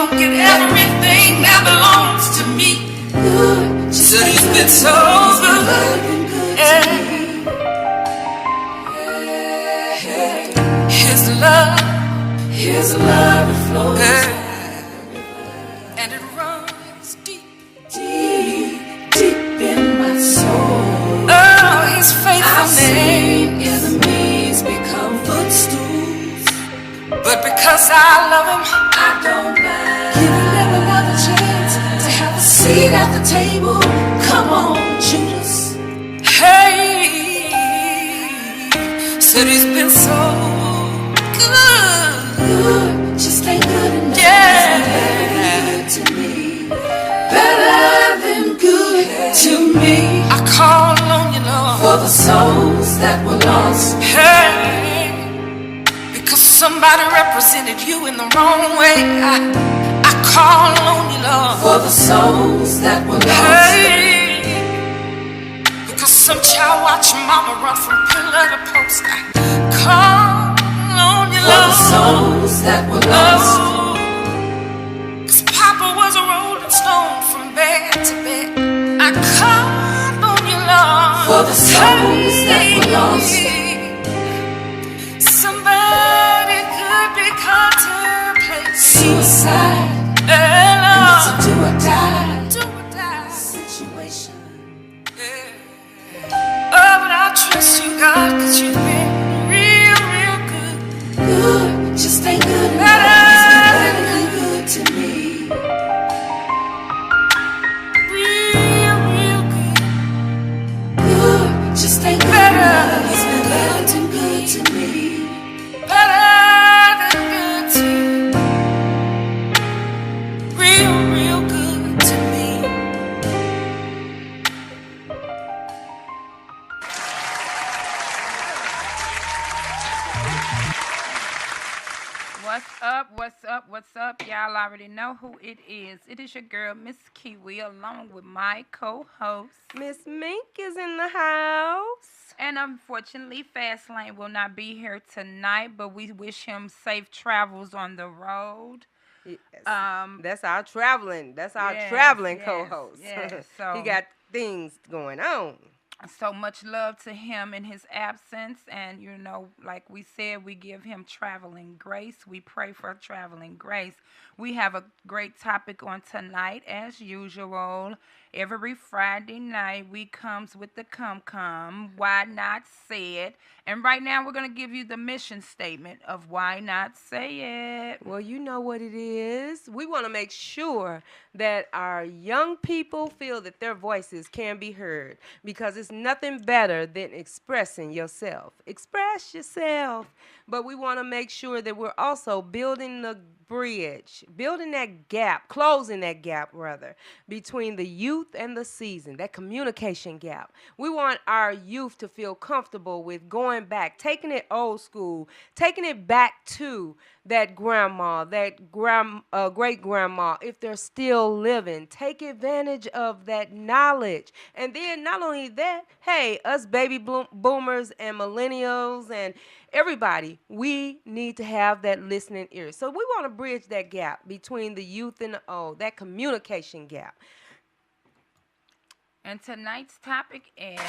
gonna get everything that belongs to me. Said he's been so good. His love flows, and it runs deep, deep, deep in my soul. Oh, his faithfulness. Enemies become footstools, but because I love him, I don't mind giving them another chance to have a seat at the table. Come on, Judas. Hey, said he's been so good, just ain't good enough. Yeah, better to me, better than good to me. I call on you, Lord, for the souls that were lost. Hey, because somebody represented you in the wrong way. I call on you, Lord, for the souls that were lost. Hey, because some child watched mama run from pillar to post. I call for the souls that were lost. Oh, 'cause Papa was a rolling stone from bed to bed. I called on you, Lord, for the souls that were lost. Somebody could be contemplating suicide. It's a do or die situation. Yeah. Oh, but I trust you, God, 'cause you've been good, just ain't good enough. He's been better than good to me. Real, real good. Good, just ain't good enough. He's been better than good to me. Better than good to me. Real, real good to me. What's up? What's up? What's up? Y'all already know who it is. It is your girl, Miss Kiwi, along with my co-host, Miss Mink is in the house. And unfortunately, Fastlane will not be here tonight, but we wish him safe travels on the road. Yes. That's our traveling. That's our traveling co-host. Yes. So he got things going on. So much love to him in his absence. And, you know, like we said, we give him traveling grace. We pray for traveling grace. We have a great topic on tonight, as usual. Every Friday night, we comes with the come. Why not say it? And right now, we're going to give you the mission statement of why not say it. Well, you know what it is. We want to make sure that our young people feel that their voices can be heard, because it's nothing better than expressing yourself. Express yourself. But we want to make sure that we're also building the bridge, building that gap, closing that gap, rather, between the youth and the seasoned, that communication gap. We want our youth to feel comfortable with going back, taking it old school, taking it back to that grandma, that great-grandma, if they're still living. Take advantage of that knowledge. And then not only that, hey, us baby boomers and millennials and everybody, we need to have that listening ear. So we want to bridge that gap between the youth and the old, that communication gap. And tonight's topic is...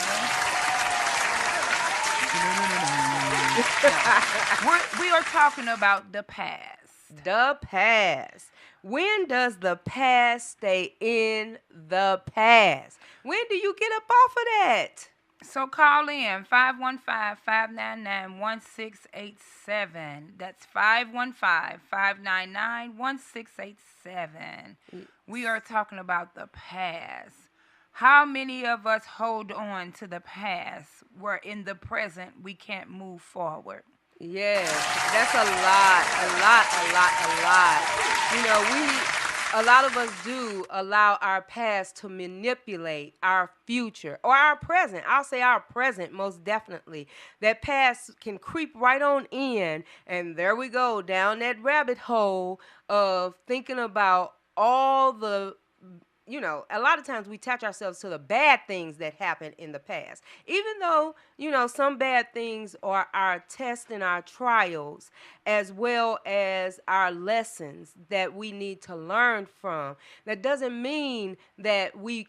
we are talking about the past. The past. When does the past stay in the past? When do you get up off of that? So call in 515-599-1687. That's 515-599-1687. We are talking about the past. How many of us hold on to the past where in the present we can't move forward? Yes, that's a lot. You know, a lot of us do allow our past to manipulate our future or our present. I'll say our present most definitely. That past can creep right on in, and there we go, down that rabbit hole of thinking about all the a lot of times we attach ourselves to the bad things that happened in the past. Even though, some bad things are our tests and our trials, as well as our lessons that we need to learn from. That doesn't mean that we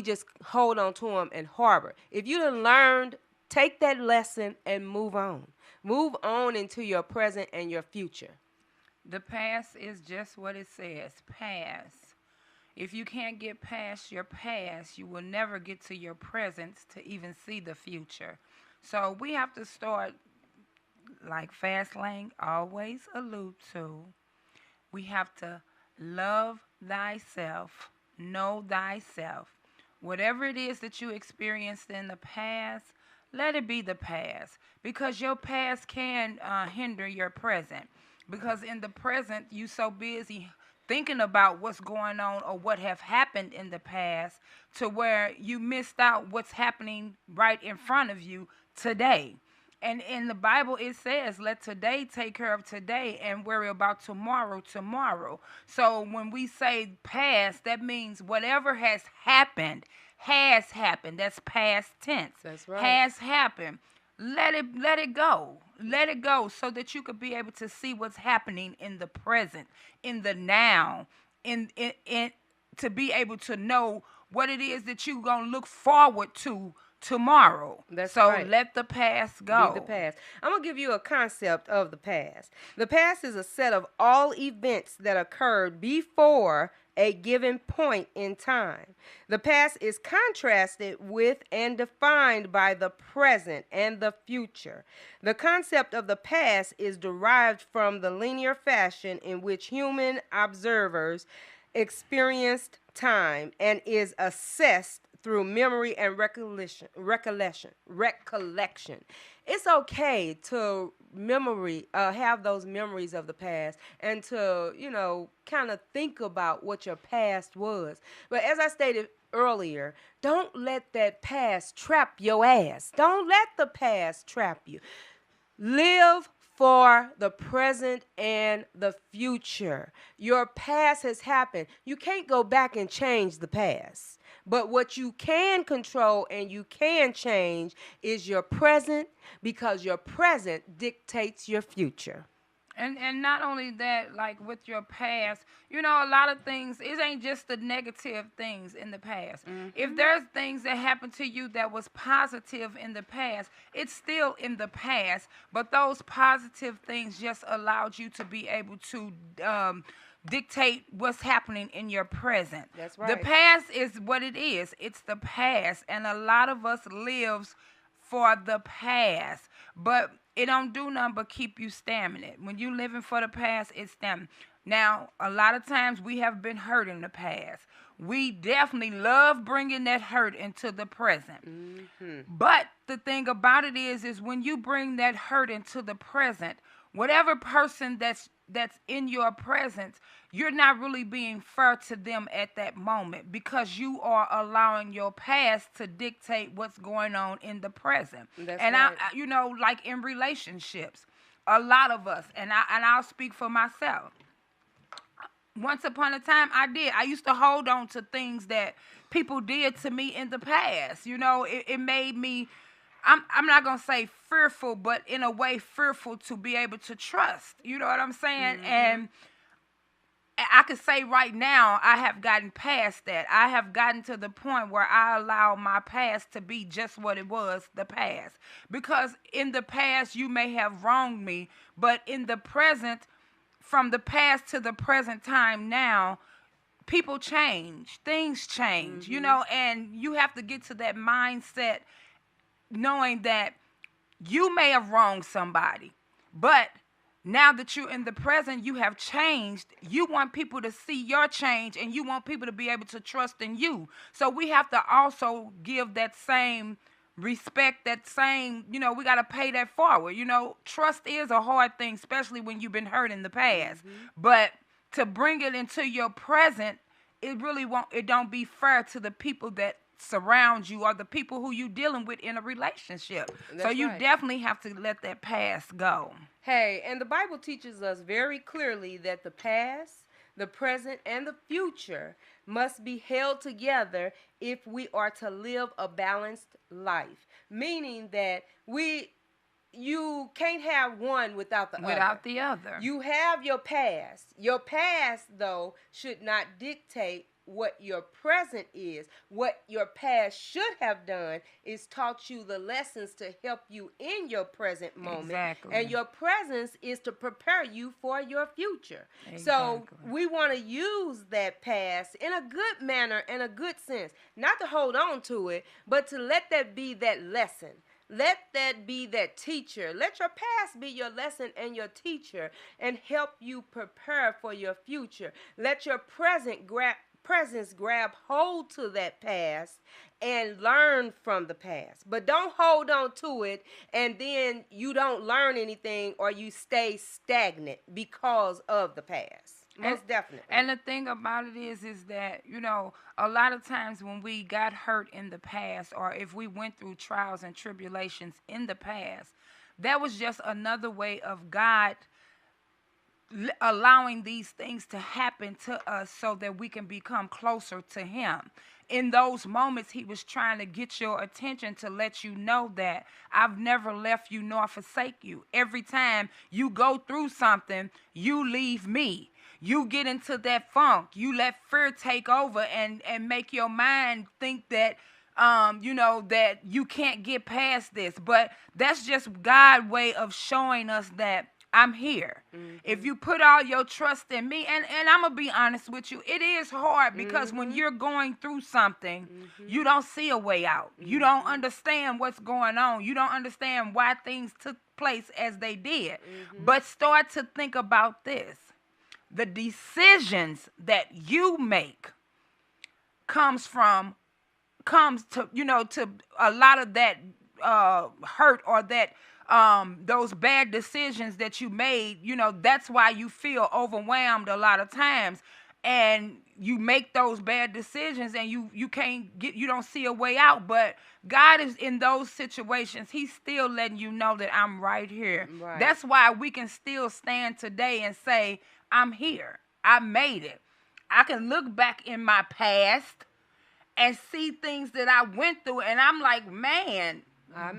just hold on to them and harbor. If you done learned, take that lesson and move on. Move on into your present and your future. The past is just what it says, past. If you can't get past your past, you will never get to your present to even see the future. So we have to start, like Fast Lane always allude to, we have to love thyself, know thyself. Whatever it is that you experienced in the past, let it be the past, because your past can hinder your present. Because in the present, you so busy thinking about what's going on or what have happened in the past to where you missed out what's happening right in front of you today. And in the Bible, it says, let today take care of today and worry about tomorrow. So when we say past, that means whatever has happened. That's past tense. That's right. Has happened. Let it go. Let it go so that you could be able to see what's happening in the present, in the now, in to be able to know what it is that you're going to look forward to tomorrow. That's so right. Let the past go. Be the past. I'm going to give you a concept of the past. The past is a set of all events that occurred before a given point in time. The past is contrasted with and defined by the present and the future. The concept of the past is derived from the linear fashion in which human observers experienced time and is assessed through memory and recollection. It's okay to have those memories of the past and to, kind of think about what your past was. But as I stated earlier, don't let that past trap your ass. Don't let the past trap you. Live for the present and the future. Your past has happened. You can't go back and change the past. But what you can control and you can change is your present, because your present dictates your future. And not only that, like with your past, a lot of things, it ain't just the negative things in the past. Mm-hmm. If there's things that happened to you that was positive in the past, it's still in the past, but those positive things just allowed you to be able to dictate what's happening in your present. That's right. The past is what it is. It's the past, and a lot of us lives for the past, but it don't do nothing but keep you stagnant. When you living for the past, it's stagnant. Now, a lot of times we have been hurt in the past. We definitely love bringing that hurt into the present. Mm-hmm. But the thing about it is when you bring that hurt into the present, whatever person that's in your presence, you're not really being fair to them at that moment, because you are allowing your past to dictate what's going on in the present. That's and right. like in relationships, a lot of us, and I'll speak for myself. Once upon a time, I used to hold on to things that people did to me in the past. It made me, I'm not going to say fearful, but in a way fearful to be able to trust. You know what I'm saying? Mm-hmm. And I could say right now I have gotten past that. I have gotten to the point where I allow my past to be just what it was, the past. Because in the past you may have wronged me, but in the present, from the past to the present time now, people change. Things change, mm-hmm. And you have to get to that mindset knowing that you may have wronged somebody, but now that you're in the present, you have changed. You want people to see your change, and you want people to be able to trust in you. So we have to also give that same respect, that same, we got to pay that forward. Trust is a hard thing, especially when you've been hurt in the past. Mm-hmm. But to bring it into your present, it don't be fair to the people that surround you or the people who you dealing with in a relationship. That's so you right. definitely have to let that past go. Hey, and the Bible teaches us very clearly that the past The present and the future must be held together if we are to live a balanced life. Meaning that you can't have one without the other. Without the other. You have your past. Your past, though, should not dictate what your present is. What your past should have done is taught you the lessons to help you in your present moment. Exactly. And your presence is to prepare you for your future. Exactly. So we want to use that past in a good manner and a good sense. Not to hold on to it, but to let that be that lesson. Let that be that teacher. Let your past be your lesson and your teacher and help you prepare for your future. Let your presence grab hold to that past and learn from the past. But don't hold on to it and then you don't learn anything or you stay stagnant because of the past. Most definitely. And the thing about it is that, a lot of times when we got hurt in the past, or if we went through trials and tribulations in the past, that was just another way of God allowing these things to happen to us so that we can become closer to him. In those moments, he was trying to get your attention to let you know that I've never left you nor forsake you. Every time you go through something, you leave me. You get into that funk. You let fear take over and make your mind think that, that you can't get past this. But that's just God's way of showing us that I'm here. Mm-hmm. If you put all your trust in me, and I'm going to be honest with you, it is hard because when you're going through something, you don't see a way out. You don't understand what's going on. You don't understand why things took place as they did. But start to think about this. The decisions that you make comes to a lot of that hurt or that those bad decisions that you made. That's why you feel overwhelmed a lot of times, and you make those bad decisions and you don't see a way out. But God is in those situations. He's still letting you know that I'm right here. Right. That's why we can still stand today and say, I'm here. I made it. I can look back in my past and see things that I went through, and I'm like, man,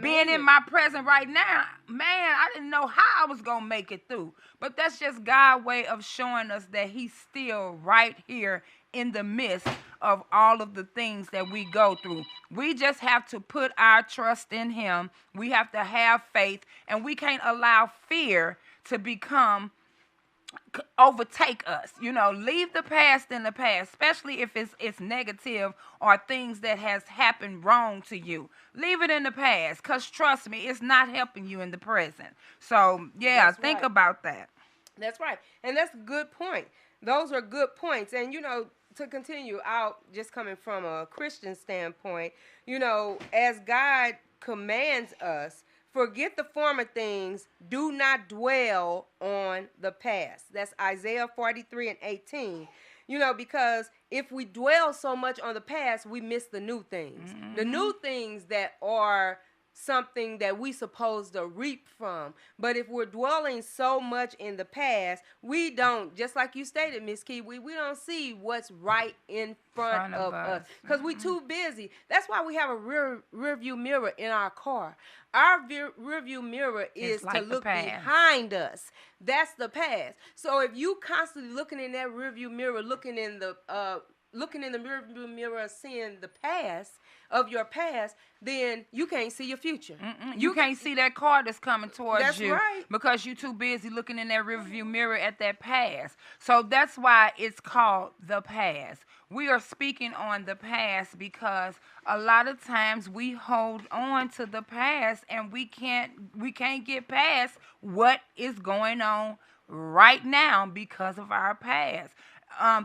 being in my present right now, man, I didn't know how I was going to make it through. But that's just God's way of showing us that he's still right here in the midst of all of the things that we go through. We just have to put our trust in him. We have to have faith, and we can't allow fear to overtake us. Leave the past in the past, especially if it's negative or things that has happened wrong to you. Leave it in the past, because trust me, it's not helping you in the present. So think about that. That's right. And that's a good point. Those are good points. And to continue out, just coming from a Christian standpoint, as God commands us, forget the former things. Do not dwell on the past. That's Isaiah 43:18. Because if we dwell so much on the past, we miss the new things. Mm-hmm. The new things that are something that we supposed to reap from. But if we're dwelling so much in the past, we don't, just like you stated, Miss Kiwi, we don't see what's right in front of us because we're too busy. That's why we have a rear view mirror in our car. Our rear view mirror is like to look behind us. That's the past. So if you constantly looking in that rear view mirror, looking in the rear view mirror, seeing the past of your past, then you can't see your future. You can't see that car that's coming towards you. That's right. Because you're too busy looking in that rearview mirror at that past. So that's why it's called the past. We are speaking on the past because a lot of times we hold on to the past and we can't get past what is going on right now because of our past.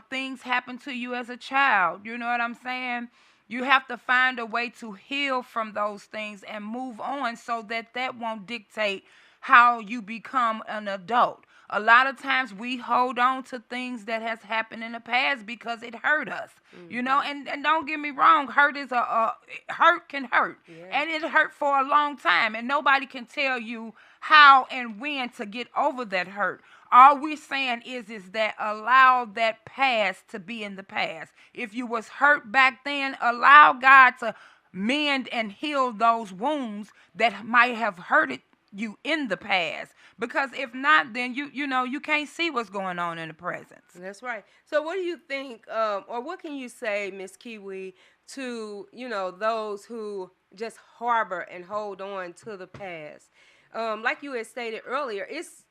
Things happen to you as a child. You know what I'm saying? You have to find a way to heal from those things and move on so that won't dictate how you become an adult. A lot of times we hold on to things that has happened in the past because it hurt us. You know, and don't get me wrong, hurt is hurt can hurt. Yeah. And it hurt for a long time, and nobody can tell you how and when to get over that hurt. All we're saying is that allow that past to be in the past. If you was hurt back then, allow God to mend and heal those wounds that might have hurted you in the past. Because if not, then you know you can't see what's going on in the present. That's right. So what do you think, or what can you say, Miss Kiwi, to, those who just harbor and hold on to the past? Like you had stated earlier,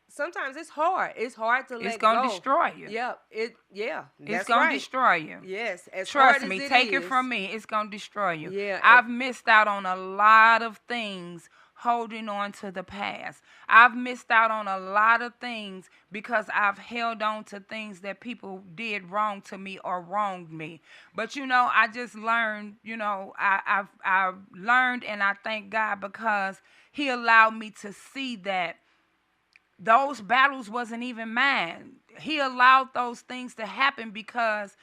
sometimes it's hard. It's hard to let go. It's gonna destroy you. Yep. It's gonna destroy you. Yes. Trust me. Take it from me. It's gonna destroy you. Yeah. I've missed out on a lot of things holding on to the past. I've missed out on a lot of things because I've held on to things that people did wrong to me or wronged me. But I just learned. I've learned, and I thank God because He allowed me to see that those battles wasn't even mine. He allowed those things to happen because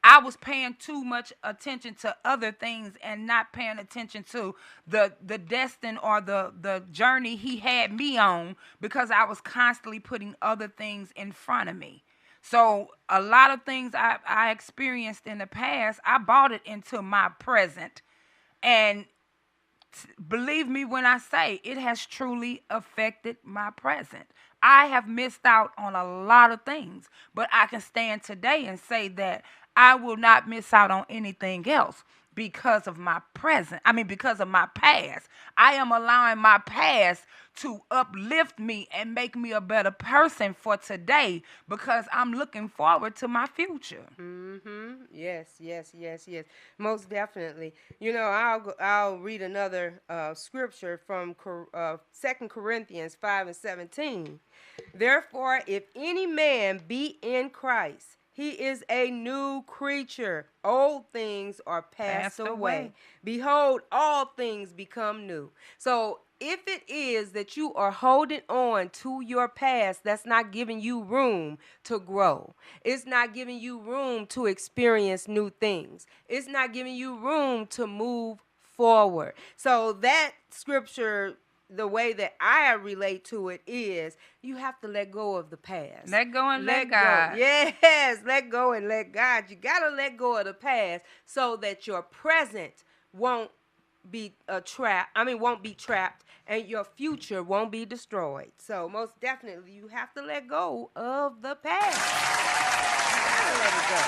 I was paying too much attention to other things and not paying attention to the destiny or the journey He had me on, because I was constantly putting other things in front of me. So a lot of things I experienced in the past, I brought it into my present. And believe me when I say it has truly affected my present. I have missed out on a lot of things, but I can stand today and say that I will not miss out on anything else because of my present. Because of my past. I am allowing my past to uplift me and make me a better person for today because I'm looking forward to my future. Yes. Most definitely. I'll read another scripture from 2 Corinthians 5:17. Therefore, if any man be in Christ, he is a new creature. Old things are passed away. Behold, all things become new. So if it is that you are holding on to your past, that's not giving you room to grow. It's not giving you room to experience new things. It's not giving you room to move forward. So that scripture, the way that I relate to it is you have to let go of the past. Let go and let God. Go. Yes, let go and let God. You got to let go of the past so that your present won't be won't be trapped, and your future won't be destroyed. So most definitely you have to let go of the past. You got to let it go.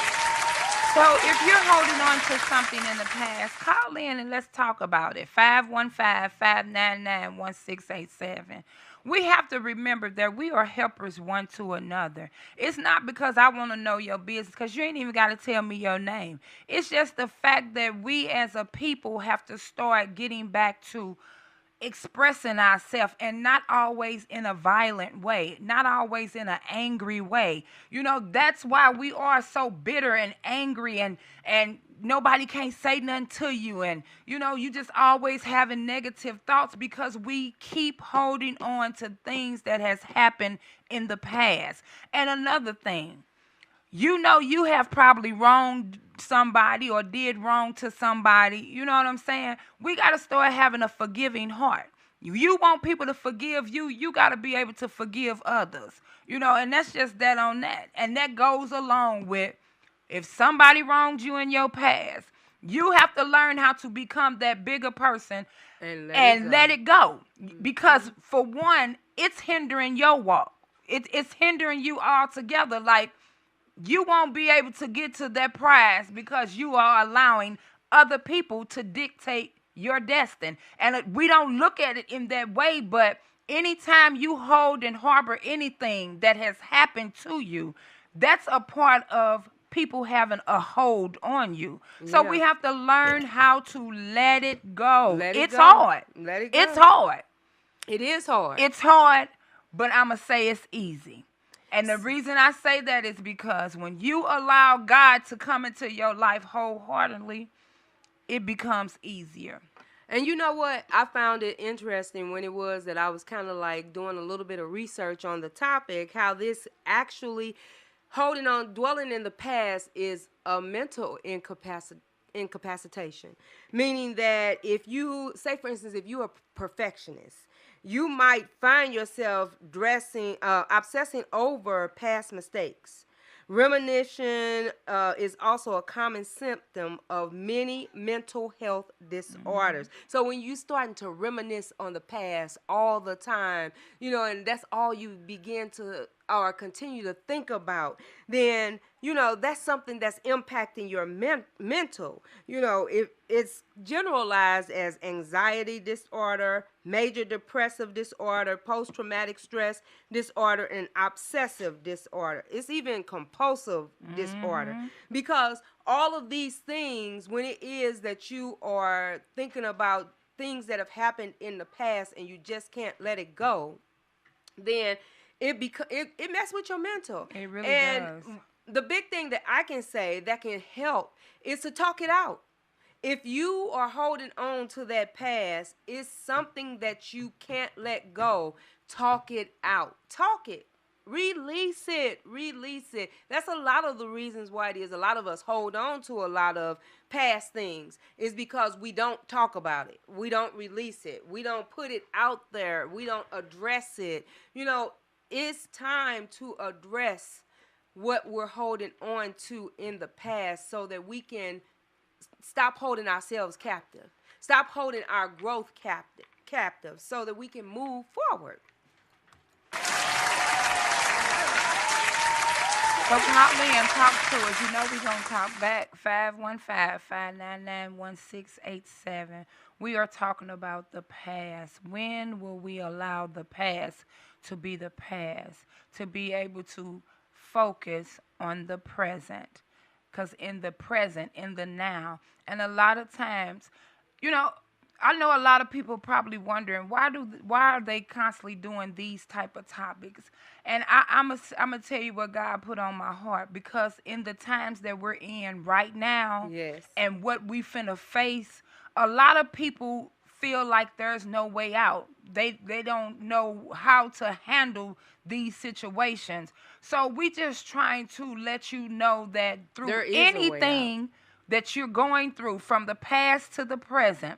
So if you're holding on to something in the past, call in and let's talk about it. 515-599-1687. We have to remember that we are helpers one to another. It's not because I want to know your business, because you ain't even got to tell me your name. It's just the fact that we as a people have to start getting back to expressing ourselves, and not always in a violent way, not always in an angry way. That's why we are so bitter and angry, and nobody can't say nothing to you, and you just always having negative thoughts because we keep holding on to things that has happened in the past. And another thing, you have probably wronged somebody or did wrong to somebody. You know what I'm saying? We got to start having a forgiving heart. You want people to forgive you, you got to be able to forgive others. And that's just that on that. And that goes along with, if somebody wronged you in your past, you have to learn how to become that bigger person and let it go. Because for one, it's hindering your walk. It's hindering you altogether. Like, you won't be able to get to that prize because you are allowing other people to dictate your destiny. And we don't look at it in that way, but anytime you hold and harbor anything that has happened to you, that's a part of people having a hold on you. So we have to learn how to let it go. It's hard. Let it go. It's hard. It is hard. It's hard, but I'm going to say it's easy. And the reason I say that is because when you allow God to come into your life wholeheartedly, it becomes easier. And you know what? I found it interesting when it was that I was kind of like doing a little bit of research on the topic, how this actually holding on, dwelling in the past is a mental incapacitation. Meaning that if you, say for instance, if you're a perfectionist, you might find yourself obsessing over past mistakes. Reminiscence is also a common symptom of many mental health disorders. So when you starting to reminisce on the past all the time, and that's all you begin to or continue to think about, then that's something that's impacting your mental. If it's generalized as anxiety disorder, major depressive disorder, post-traumatic stress disorder, and obsessive disorder. It's even compulsive disorder, because all of these things, when it is that you are thinking about things that have happened in the past and you just can't let it go, then it messes with your mental. It really and does. The big thing that I can say that can help is to talk it out. If you are holding on to that past, it's something that you can't let go. Talk it out. Talk it. Release it. Release it. That's a lot of the reasons why it is a lot of us hold on to a lot of past things, is because we don't talk about it. We don't release it. We don't put it out there. We don't address it. It's time to address what we're holding on to in the past, so that we can stop holding ourselves captive. Stop holding our growth captive, so that we can move forward. So call me and talk to us. We're going to talk back. 515-599-1687. We are talking about the past. When will we allow the past to be the past? To be able to focus on the present. Because in the present, in the now, and a lot of times, I know a lot of people probably wondering why are they constantly doing these type of topics, and I'm gonna tell you what God put on my heart, because in the times that we're in right now, Yes, and what we finna face, a lot of people feel like there's no way out. They don't know how to handle these situations. So we just trying to let you know that through there is anything that you're going through, from the past to the present,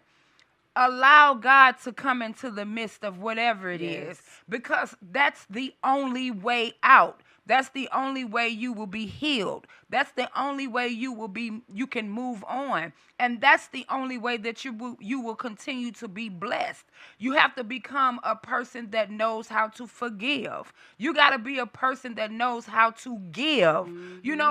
allow God to come into the midst of whatever it is, because that's the only way out. That's the only way you will be healed. That's the only way you can move on. And that's the only way that you will continue to be blessed. You have to become a person that knows how to forgive. You got to be a person that knows how to give.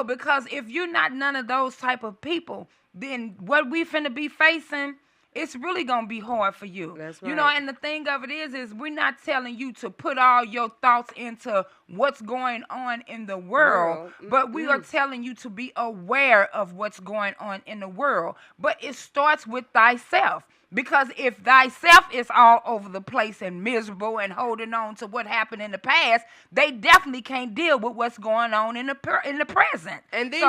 Because if you're not none of those type of people, then what we finna be facing, it's really going to be hard for you. That's right. And the thing of it is we're not telling you to put all your thoughts into what's going on in the world, but we are telling you to be aware of what's going on in the world. But it starts with thyself. Because if thyself is all over the place and miserable and holding on to what happened in the past, they definitely can't deal with what's going on in the present. And then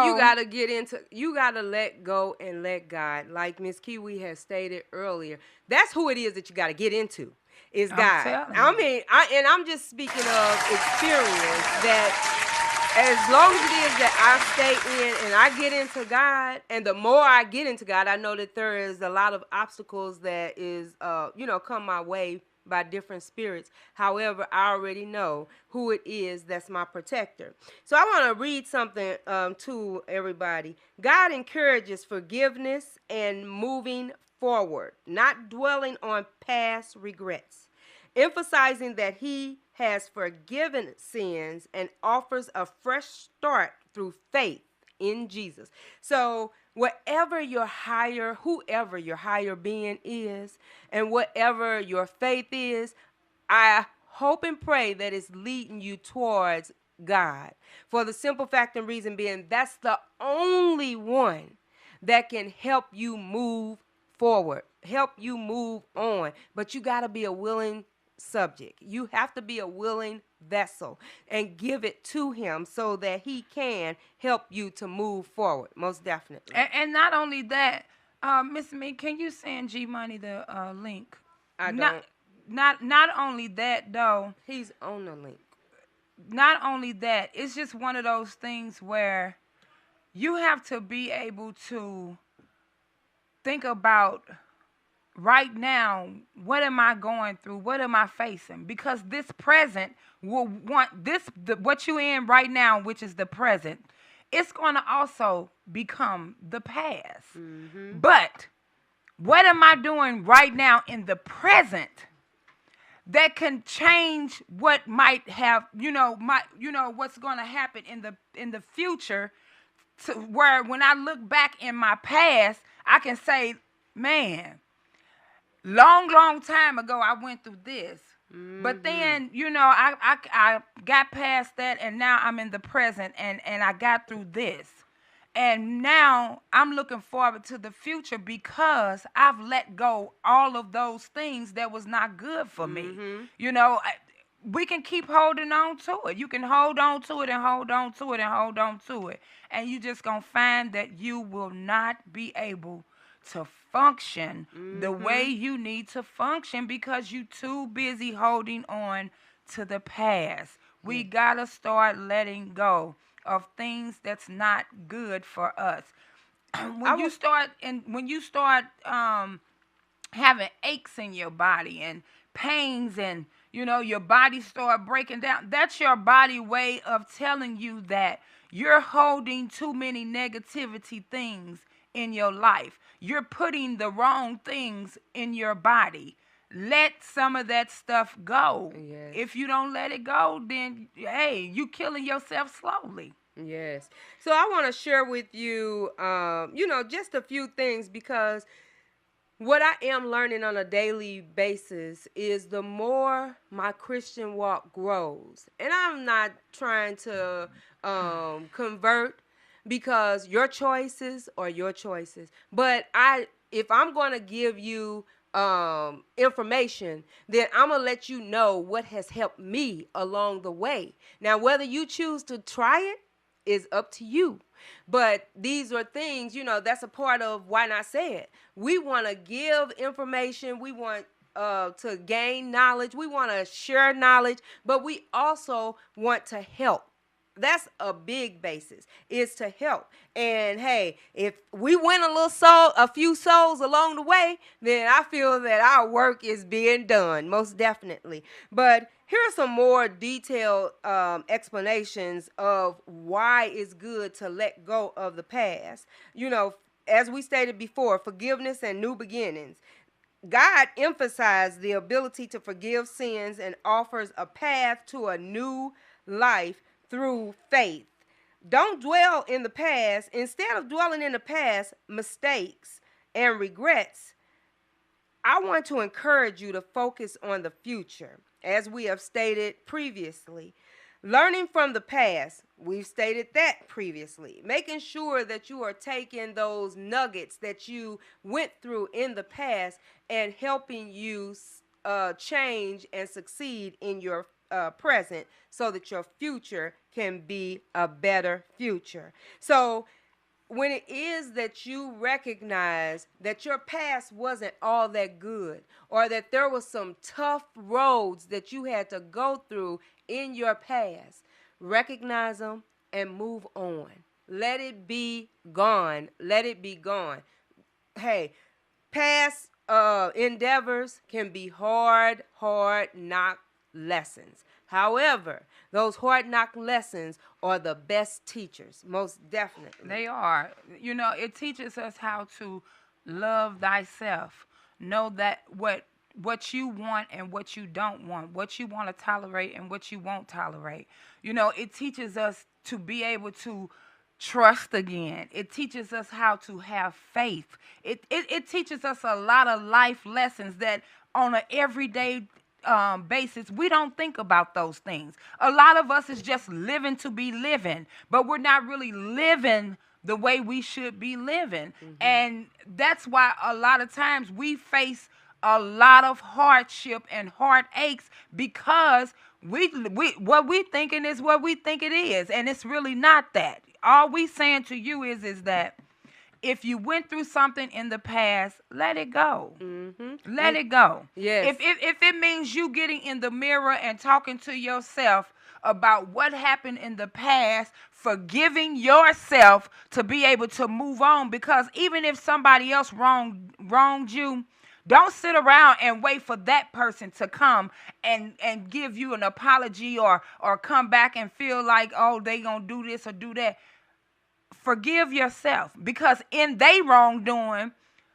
you gotta let go and let God. Like Miss Kiwi has stated earlier, that's who it is that you gotta get into. Is God. I'm just speaking of experience, that as long as it is that I stay in and I get into God, and the more I get into God, I know that there is a lot of obstacles that is, come my way by different spirits. However, I already know who it is that's my protector. So I want to read something to everybody. God encourages forgiveness and moving forward, not dwelling on past regrets, emphasizing that He has forgiven sins and offers a fresh start through faith in Jesus. So whoever your higher being is, and whatever your faith is, I hope and pray that it's leading you towards God. For the simple fact and reason being, that's the only one that can help you move forward, help you move on. But you got to be a willing subject. You have to be a willing vessel and give it to Him so that He can help you to move forward. Most definitely. And not only that, Miss Mink, can you send G Money the link? I Not, don't. not only that though. He's on the link. Not only that, it's just one of those things where you have to be able to think about right now, what am I going through? What am I facing? Because this present will want what you in right now, which is the present, it's going to also become the past. Mm-hmm. But what am I doing right now in the present that can change what might have, what's going to happen in the future, to where when I look back in my past, I can say, man, long time ago I went through this. Mm-hmm. But then, I got past that, and now I'm in the present, and I got through this. And now I'm looking forward to the future because I've let go all of those things that was not good for me. We can keep holding on to it. You can hold on to it and hold on to it and hold on to it. And you just going to find that you will not be able to function the way you need to function because you too busy holding on to the past. We got to start letting go of things that's not good for us. When you start having aches in your body and pains, and your body start breaking down, that's your body way of telling you that you're holding too many negativity things in your life. You're putting the wrong things in your body. Let some of that stuff go. Yes. If you don't let it go, then hey, you killing yourself slowly. Yes. So I want to share with you, just a few things, because what I am learning on a daily basis is the more my Christian walk grows, and I'm not trying to convert, because your choices are your choices. But if I'm going to give you information, then I'm going to let you know what has helped me along the way. Now, whether you choose to try it is up to you. But these are things, that's a part of Why Not Say It. We want to give information. We want to gain knowledge. We want to share knowledge, but we also want to help. That's a big basis, is to help. And hey, if we win a few souls along the way, then I feel that our work is being done, most definitely. But here are some more detailed explanations of why it's good to let go of the past. As we stated before, forgiveness and new beginnings. God emphasized the ability to forgive sins and offers a path to a new life through faith. Don't dwell in the past. Instead of dwelling in the past, mistakes, and regrets, I want to encourage you to focus on the future, as we have stated previously. Learning from the past, we've stated that previously. Making sure that you are taking those nuggets that you went through in the past and helping you change and succeed in your present, so that your future can be a better future. So when it is that you recognize that your past wasn't all that good, or that there was some tough roads that you had to go through in your past, recognize them and move on. Let it be gone. Let it be gone. Hey, past endeavors can be hard knock lessons. However, those hard knock lessons are the best teachers, most definitely. They are. It teaches us how to love thyself. Know that what you want and what you don't want, what you want to tolerate and what you won't tolerate. It teaches us to be able to trust again. It teaches us how to have faith. It teaches us a lot of life lessons that on an everyday basis, we don't think about those things. A lot of us is just living to be living, but we're not really living the way we should be living. And that's why a lot of times we face a lot of hardship and heartaches, because what we thinking is what we think it is, and it's really not that. All we saying to you is that if you went through something in the past, let it go. Mm-hmm. Let it go. Yes. If it means you getting in the mirror and talking to yourself about what happened in the past, forgiving yourself to be able to move on, because even if somebody else wronged you, don't sit around and wait for that person to come and give you an apology or come back and feel like, oh, they gonna do this or do that. Forgive yourself, because in they wrongdoing,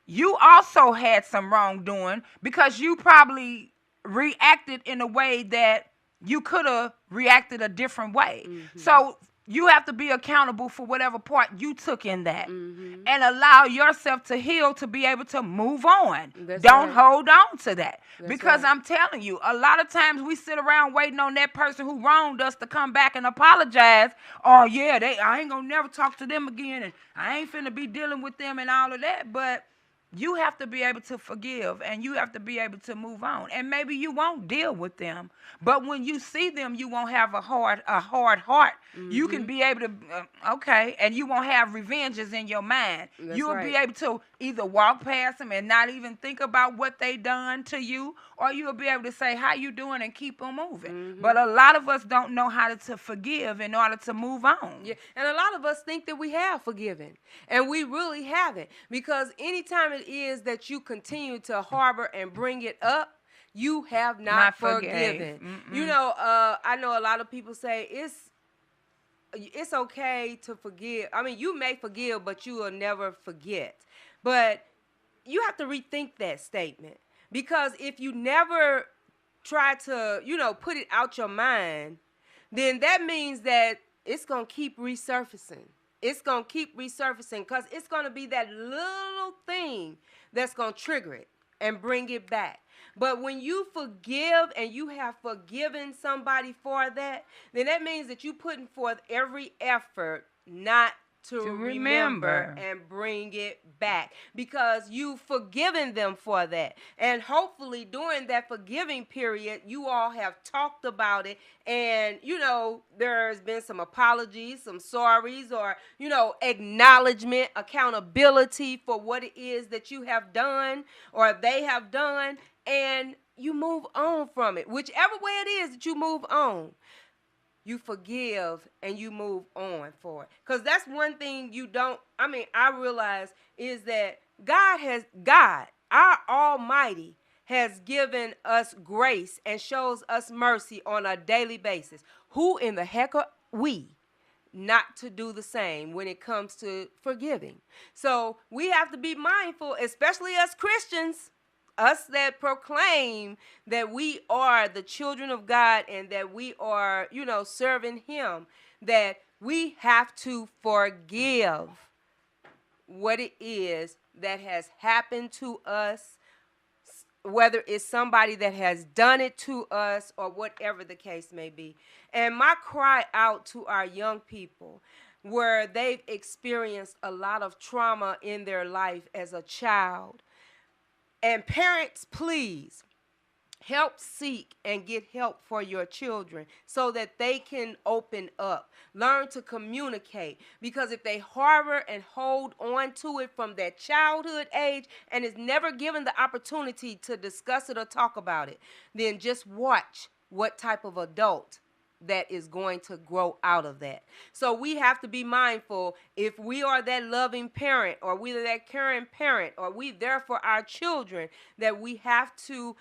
you also had some wrongdoing, because you probably reacted in a way that you could have reacted a different way. Mm-hmm. So you have to be accountable for whatever part you took in that, Mm-hmm. and allow yourself to heal, to be able to move on. That's Don't right. hold on to that. That's Because right. I'm telling you, a lot of times we sit around waiting on that person who wronged us to come back and apologize. Oh yeah, I ain't gonna never talk to them again, and I ain't finna be dealing with them and all of that. But you have to be able to forgive, and you have to be able to move on. And maybe you won't deal with them, but when you see them, you won't have a hard heart. Mm-hmm. You can be able to, okay, and you won't have revenges in your mind. That's You will right. be able to either walk past them and not even think about what they done to you, or you will be able to say, how you doing, and keep on moving. Mm-hmm. But a lot of us don't know how to forgive in order to move on. Yeah, and a lot of us think that we have forgiven, and we really haven't, because anytime it is that you continue to harbor and bring it up, you have not forgiven. You know, I know a lot of people say it's okay to forgive. I mean, you may forgive, but you will never forget. But you have to rethink that statement, because if you never try to, put it out your mind, then that means that it's going to keep resurfacing. It's going to keep resurfacing, because it's going to be that little thing that's going to trigger it and bring it back. But when you forgive and you have forgiven somebody for that, then that means that you're putting forth every effort not to remember and bring it back, because you've forgiven them for that. And hopefully during that forgiving period, you all have talked about it, and there's been some apologies, some sorries, or acknowledgement, accountability for what it is that you have done or they have done, and you move on from it. Whichever way it is that you move on, you forgive and you move on for it. Because that's one thing I realize is that God, our Almighty, has given us grace and shows us mercy on a daily basis. Who in the heck are we not to do the same when it comes to forgiving? So we have to be mindful, especially as Christians, us that proclaim that we are the children of God and that we are, serving Him, that we have to forgive what it is that has happened to us, whether it's somebody that has done it to us or whatever the case may be. And my cry out to our young people, where they've experienced a lot of trauma in their life as a child, and parents, please help seek and get help for your children so that they can open up, learn to communicate. Because if they harbor and hold on to it from that childhood age and is never given the opportunity to discuss it or talk about it, then just watch what type of adult that is going to grow out of that. So we have to be mindful, if we are that loving parent, or we are that caring parent, or we there for our children, that we have to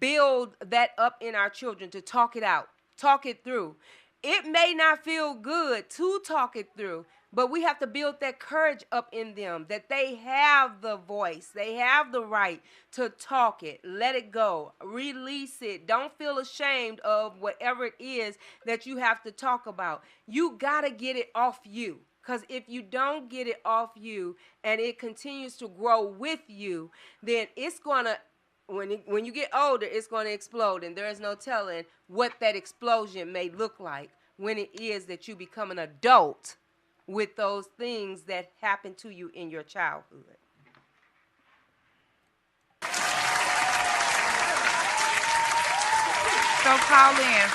build that up in our children, to talk it out, talk it through. It may not feel good to talk it through, but we have to build that courage up in them, that they have the voice, they have the right to talk it, let it go, release it. Don't feel ashamed of whatever it is that you have to talk about. You got to get it off you, because if you don't get it off you and it continues to grow with you, then it's going to, when you get older, it's going to explode, and there is no telling what that explosion may look like when it is that you become an adult with those things that happened to you in your childhood. So call in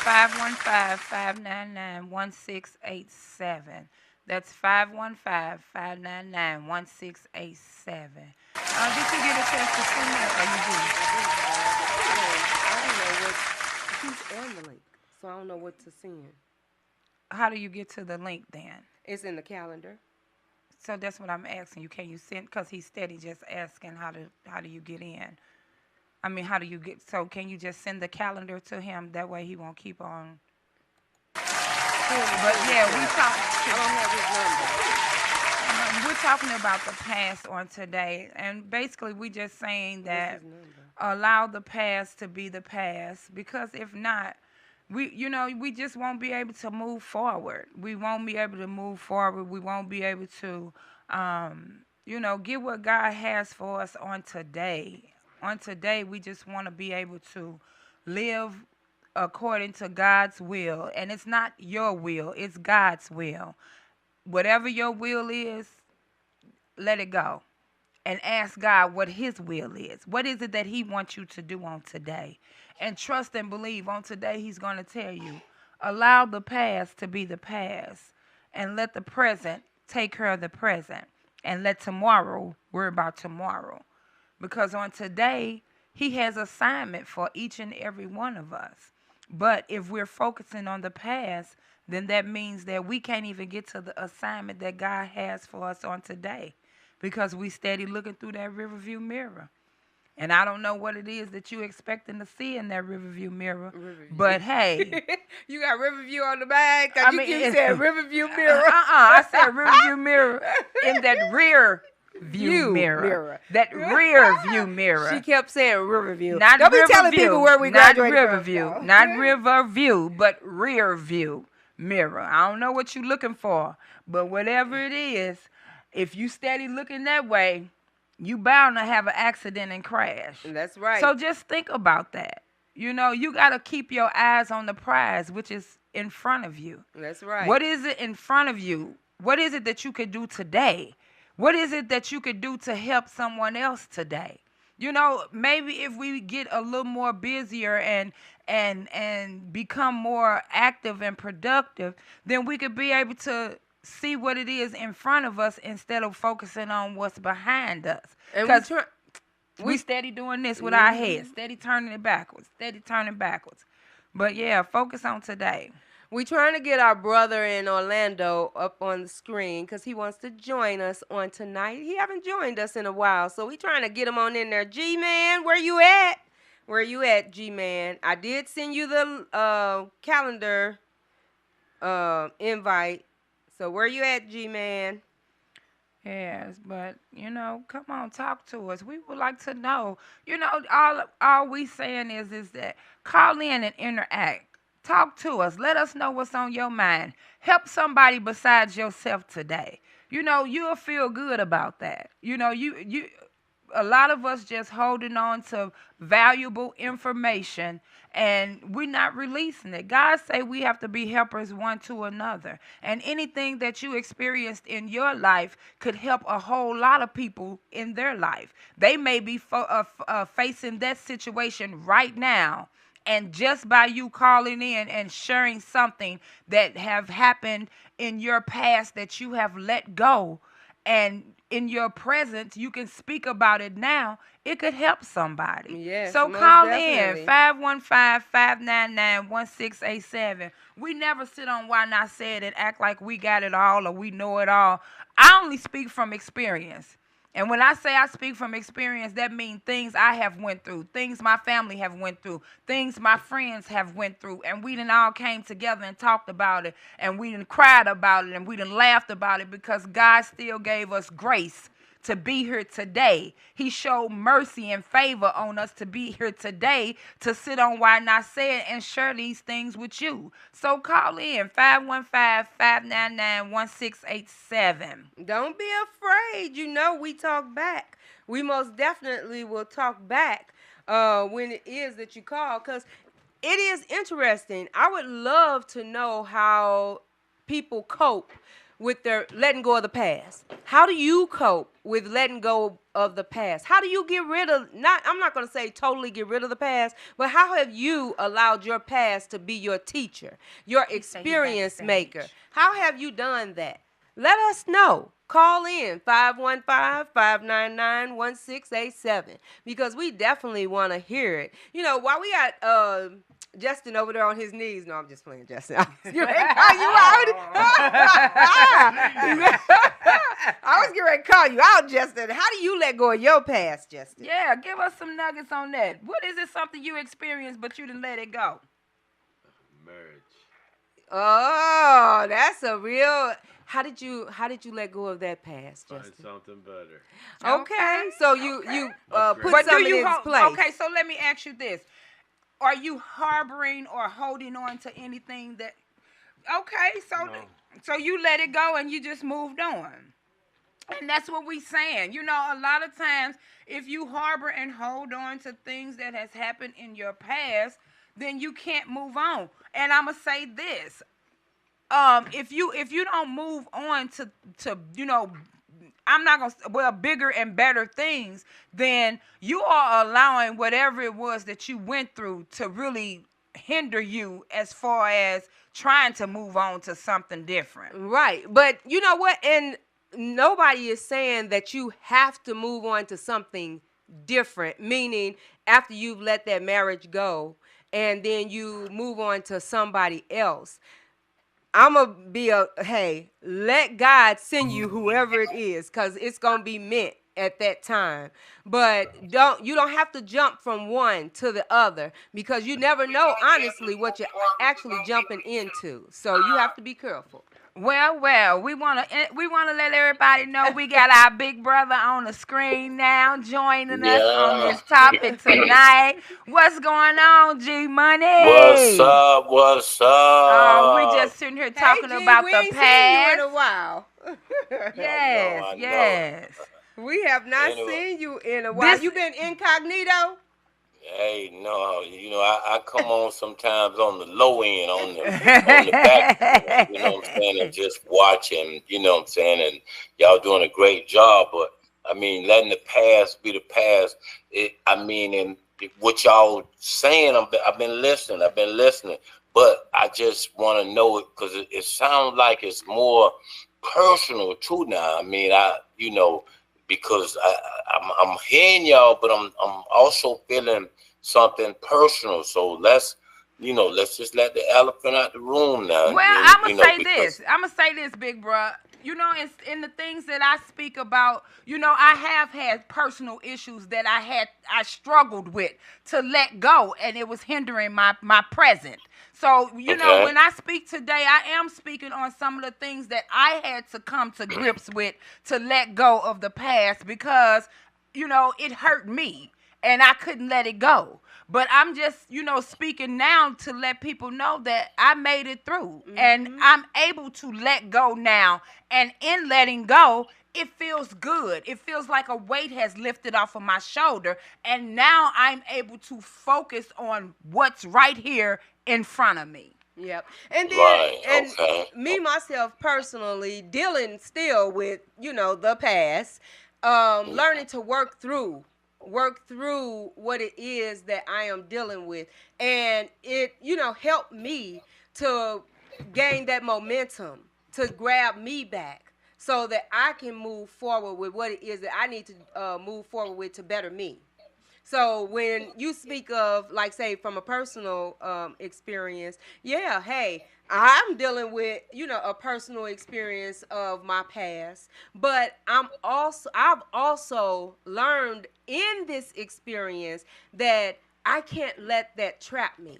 515-599-1687. That's 515-599-1687. Did you get a chance to send that, or you did? I don't know what, he's on the link, so I don't know what to send. How do you get to the link then? It's in the calendar. So that's what I'm asking you. Can you send? Because he's steady just asking how do you get in? I mean, how do you get? So can you just send the calendar to him? That way he won't keep on. But yeah, we talk. I don't have his number. We're talking about the past on today, and basically we just saying that allow the past to be the past, because if not, we just won't be able to move forward. We won't be able to move forward. We won't be able to, get what God has for us on today. On today, we just want to be able to live according to God's will, and it's not your will, it's God's will. Whatever your will is, let it go and ask God what his will is. What is it that he wants you to do on today? And trust and believe on today he's going to tell you, allow the past to be the past and let the present take care of the present, and let tomorrow worry about tomorrow. Because on today, he has assignment for each and every one of us. But if we're focusing on the past, then that means that we can't even get to the assignment that God has for us on today, because we steady looking through that rearview mirror. And I don't know what it is that you expecting to see in that rearview mirror, but hey. You got Riverview on the back? Because you keep saying Riverview mirror. I said rearview mirror in that rear view mirror. That rear view mirror. She kept saying Riverview. Not Don't be river telling view. people where we Not graduated Riverview. from. Not river view, but rear view mirror. I don't know what you're looking for, but whatever it is, if you steady looking that way, you bound to have an accident and crash. That's right. So just think about that. You got to keep your eyes on the prize, which is in front of you. That's right. What is it in front of you? What is it that you could do today? What is it that you could do to help someone else today? Maybe if we get a little more busier and become more active and productive, then we could be able to see what it is in front of us instead of focusing on what's behind us. Because we steady doing this with our heads, steady turning it backwards, But yeah, focus on today. We're trying to get our brother in Orlando up on the screen because he wants to join us on tonight. He haven't joined us in a while, so we're trying to get him on in there. G-Man, where you at? Where you at, G-Man? I did send you the calendar invite. So where you at, G-Man? Yes, but, come on, talk to us. We would like to know. All we saying is that call in and interact. Talk to us. Let us know what's on your mind. Help somebody besides yourself today. You'll feel good about that. A lot of us just holding on to valuable information and we're not releasing it. God say we have to be helpers one to another. And anything that you experienced in your life could help a whole lot of people in their life. They may be facing that situation right now. And just by you calling in and sharing something that have happened in your past that you have let go, and in your presence, you can speak about it now, it could help somebody. Yes, so call in 515-599-1687. We never sit on Why Not Said and act like we got it all or we know it all. I only speak from experience. And when I say I speak from experience, that means things I have went through, things my family have went through, things my friends have went through, and we done all came together and talked about it, and we done cried about it, and we done laughed about it because God still gave us grace to be here today. He showed mercy and favor on us to be here today, to sit on Why Not Said and share these things with you. So call in 515-599-1687. Don't be afraid. We talk back. We most definitely will talk back when it is that you call, because it is interesting. I would love to know how people cope with their letting go of the past. How do you cope with letting go of the past? How do you get rid of, I'm not going to say totally get rid of the past, but how have you allowed your past to be your teacher, your experience maker? How have you done that? let us know. Call in 515-599-1687 because we definitely want to hear it. You know, while we got Justin over there on his knees. No, I'm just playing, Justin. I was getting ready to call you out. I was getting ready to call you out, Justin. How do you let go of your past, Justin? Yeah, give us some nuggets on that. What is it something you experienced but you didn't let it go? Marriage. Oh, that's a real. How did you let go of that past, Justin? Find something better. Okay, so you put But something in its place. Okay, so let me ask you this: are you harboring or holding on to anything that? Okay, so you let it go and you just moved on. And that's what we saying. You know, a lot of times if you harbor and hold on to things that has happened in your past, then you can't move on. And I'm gonna say this. If you don't move on to you know, I'm not gonna bigger and better things, then you are allowing whatever it was that you went through to really hinder you as far as trying to move on to something different. Right. But you know what? And nobody is saying that you have to move on to something different, meaning after you've let that marriage go and then you move on to somebody else. I'm going to be hey, let God send you whoever it is because it's going to be meant at that time. But you don't have to jump from one to the other because you never know, honestly, what you're actually jumping into. So you have to be careful. Well, we wanna let everybody know we got our big brother on the screen now, joining us on this topic tonight. What's going on, G Money? What's up? What's up? We just sitting here talking about we the ain't past. seen you in a while. I know. Yes. We have not seen you in a while. You been incognito? Hey, no, you know, I come on sometimes on the low end, on the back end, you know what I'm saying, and just watching, you know what I'm saying, and y'all doing a great job, but, I mean, letting the past be the past, and what y'all saying, I've been listening, but I just want to know it, because it sounds like it's more personal, too, now. I mean, because I'm hearing y'all, but I'm also feeling something personal. So let's just let the elephant out the room now. Well, I'm gonna say this, big bruh. You know, it's in the things that I speak about. You know, I have had personal issues that I struggled with to let go, and it was hindering my present. So, you know, when I speak today, I am speaking on some of the things that I had to come to grips with to let go of the past because, you know, it hurt me and I couldn't let it go. But I'm just, you know, speaking now to let people know that I made it through and I'm able to let go now. And in letting go, it feels good. It feels like a weight has lifted off of my shoulder. And now I'm able to focus on what's right here in front of me. Yep. And then, me, myself, personally, dealing still with, you know, the past, learning to work through what it is that I am dealing with. And it, you know, helped me to gain that momentum, to grab me back so that I can move forward with what it is that I need to move forward with to better me. So when you speak of, like, say, from a personal experience, yeah, hey, I'm dealing with, you know, a personal experience of my past, but I've also learned in this experience that I can't let that trap me.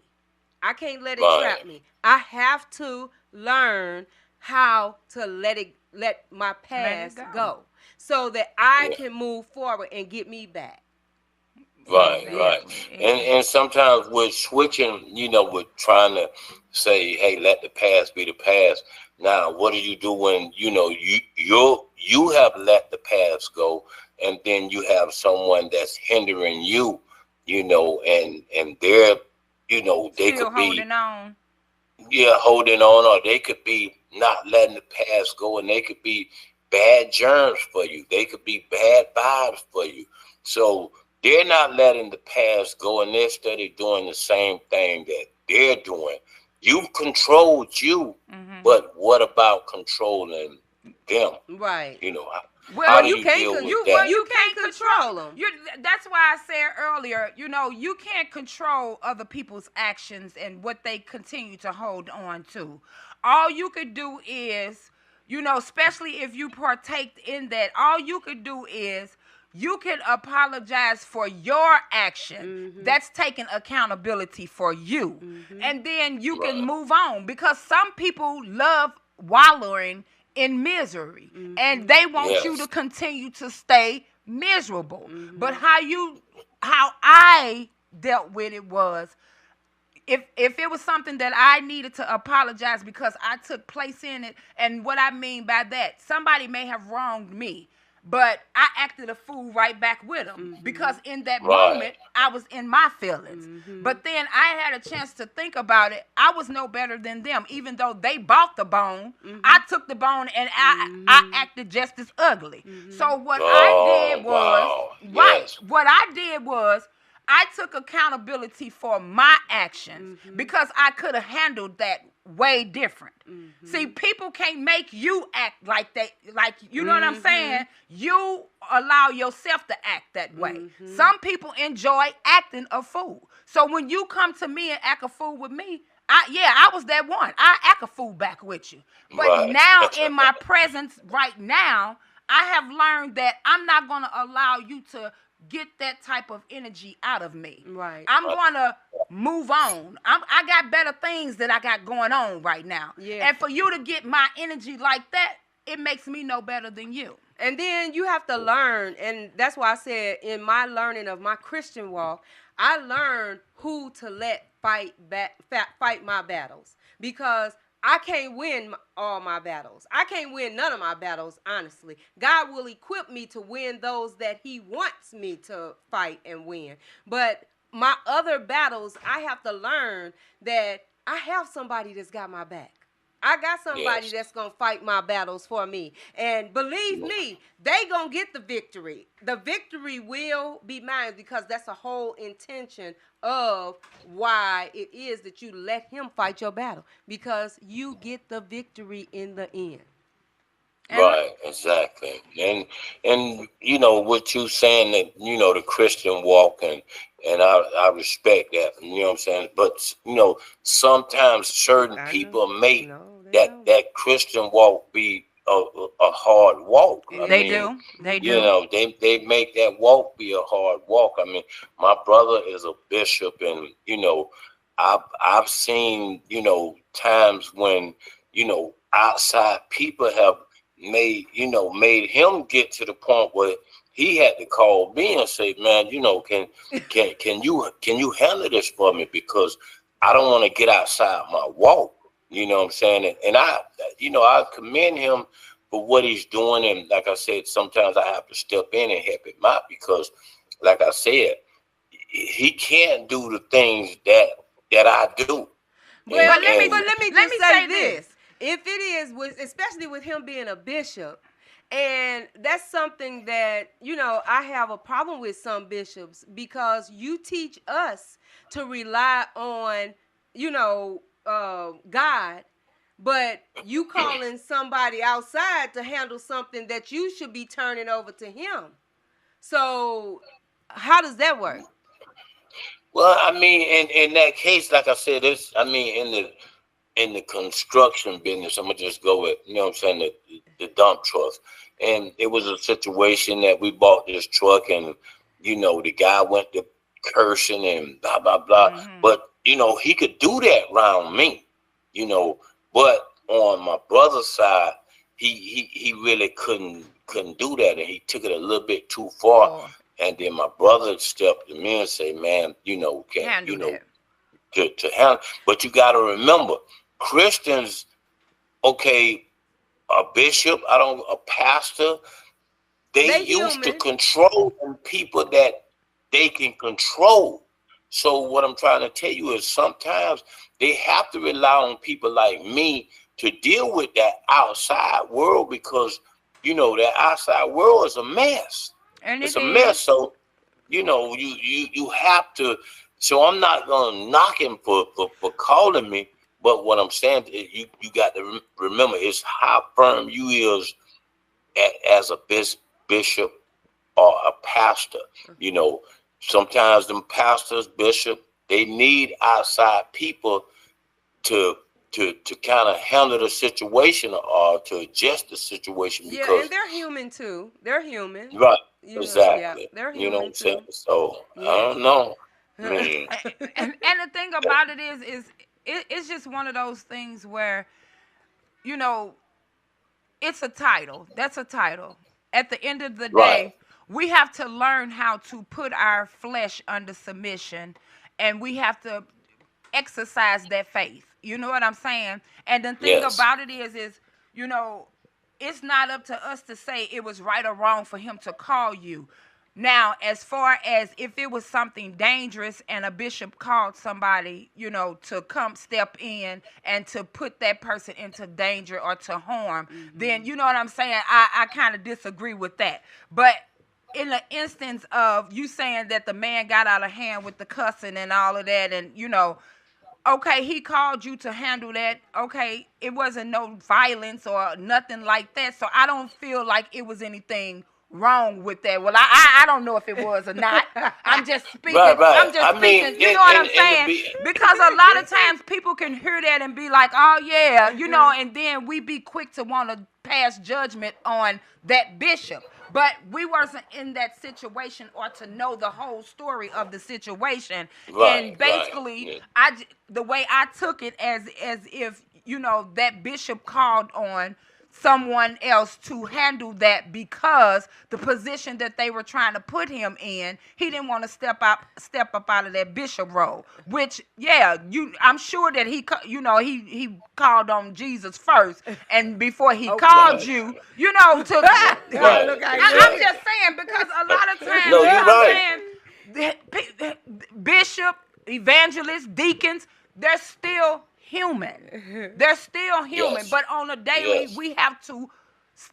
I can't let it trap me. I have to learn how to let my past go so that I can move forward and get me back. Right. And sometimes we're switching, you know, we're trying to say, hey, let the past be the past. Now, what do you do when, you know, you have let the past go and then you have someone that's hindering you, you know, and they're, you know, they still could be holding on. Yeah, holding on, or they could be not letting the past go, and they could be bad germs for you. They could be bad vibes for you. So they're not letting the past go, and they're steady doing the same thing that they're doing. You've controlled you, but what about controlling them. Right. You know, Well, how do you you can't deal con- with you- that? well, you can't control them. That's why I said earlier, you know, you can't control other people's actions and what they continue to hold on to. All you could do is, you know, especially if you partake in that, all you could do is you can apologize for your action. That's taking accountability for you. And then you can move on, because some people love wallowing in misery, and they want you Yes. to continue to stay miserable. But how I dealt with it was, if it was something that I needed to apologize because I took place in it, and what I mean by that, somebody may have wronged me, but I acted a fool right back with them, because in that moment I was in my feelings. But then I had a chance to think about it. I was no better than them, even though they bought the bone. I took the bone, and I acted just as ugly. So what I did was, Yes. what I did was, I took accountability for my actions, because I could have handled that way different. See, people can't make you act like they, like, you know what I'm saying? You allow yourself to act that way. Some people enjoy acting a fool. So when you come to me and act a fool with me, I was that one. I act a fool back with you. But now in my presence right now, I have learned that I'm not going to allow you to get that type of energy out of me. Right. I'm going to move on. I got better things that I got going on right now. Yeah. And for you to get my energy like that, it makes me no better than you. And then you have to learn, and that's why I said in my learning of my Christian walk, I learned who to let fight my battles, because I can't win all my battles. I can't win none of my battles, honestly. God will equip me to win those that he wants me to fight and win. But my other battles, I have to learn that I have somebody that's got my back. I got somebody that's going to fight my battles for me. And believe me, they going to get the victory. The victory will be mine, because that's the whole intention of why it is that you let him fight your battle, because you get the victory in the end. Right, exactly. And you know what you saying, that you know the Christian walk, and I respect that, you know what I'm saying? But you know, sometimes certain people make that Christian walk be a hard walk. They do. You know, they make that walk be a hard walk. I mean, my brother is a bishop, and you know, I've seen, you know, times when, you know, outside people have made him get to the point where he had to call me and say, man, you know, can you handle this for me, because I don't want to get outside my walk. You know what I'm saying? And I commend him for what he's doing. And like I said, sometimes I have to step in and help him out, because like I said, he can't do the things that I do. But let me just say this. If it is, especially with him being a bishop, and that's something that, you know, I have a problem with some bishops, because you teach us to rely on, you know, God, but you calling somebody outside to handle something that you should be turning over to him. So how does that work? Well, I mean, in that case, like I said, in the construction business, I'm gonna just go with, you know what I'm saying, the dump trucks. And it was a situation that we bought this truck, and you know, the guy went to cursing and blah blah blah. But you know, he could do that around me, you know. But on my brother's side, he really couldn't do that, and he took it a little bit too far. And then my brother stepped to me and say, man, you know, to handle. But you got to remember, Christians, okay, a bishop, a pastor, they used to control people that they can control. So what I'm trying to tell you is sometimes they have to rely on people like me to deal with that outside world, because, you know, that outside world is a mess. And it's a mess. So, you know, you have to. So I'm not going to knock him for calling me. But what I'm saying is you got to remember is how firm you is as a bishop or a pastor. You know, sometimes them pastors, bishop, they need outside people to kind of handle the situation or to adjust the situation. Because, yeah, and they're human too. They're human. right, Exactly. Yeah, exactly. they're You know what human I'm saying? too. So Yeah. I don't know. I mean, And the thing about it is it's just one of those things where, you know, it's a title. That's a title. At the end of the right, day, we have to learn how to put our flesh under submission, and we have to exercise that faith. You know what I'm saying? And the thing yes, about it is, you know, it's not up to us to say it was right or wrong for him to call you. Now, as far as if it was something dangerous and a bishop called somebody, you know, to come step in and to put that person into danger or to harm, then you know what I'm saying? I kind of disagree with that. But in the instance of you saying that the man got out of hand with the cussing and all of that, and you know, okay, he called you to handle that. Okay, it wasn't no violence or nothing like that. So I don't feel like it was anything wrong with that. Well, I don't know if it was or not. I'm just speaking. right, right. I'm just I mean, speaking. You know what I'm saying? Because a lot of times people can hear that and be like, oh yeah, you know, and then we be quick to want to pass judgment on that bishop. But we wasn't in that situation or to know the whole story of the situation. Right, And basically, right, yeah. the way I took it as if, you know, that bishop called on someone else to handle that because the position that they were trying to put him in, he didn't want to step up out of that bishop role. Which, yeah, I'm sure that he called on Jesus first, and before he called you, you know, to. Right, I'm just saying because a lot of times, No, you know you're what right. I'm saying, bishop, evangelists, deacons, they're still human. They're still human. Yes. But on a daily, Yes. we have to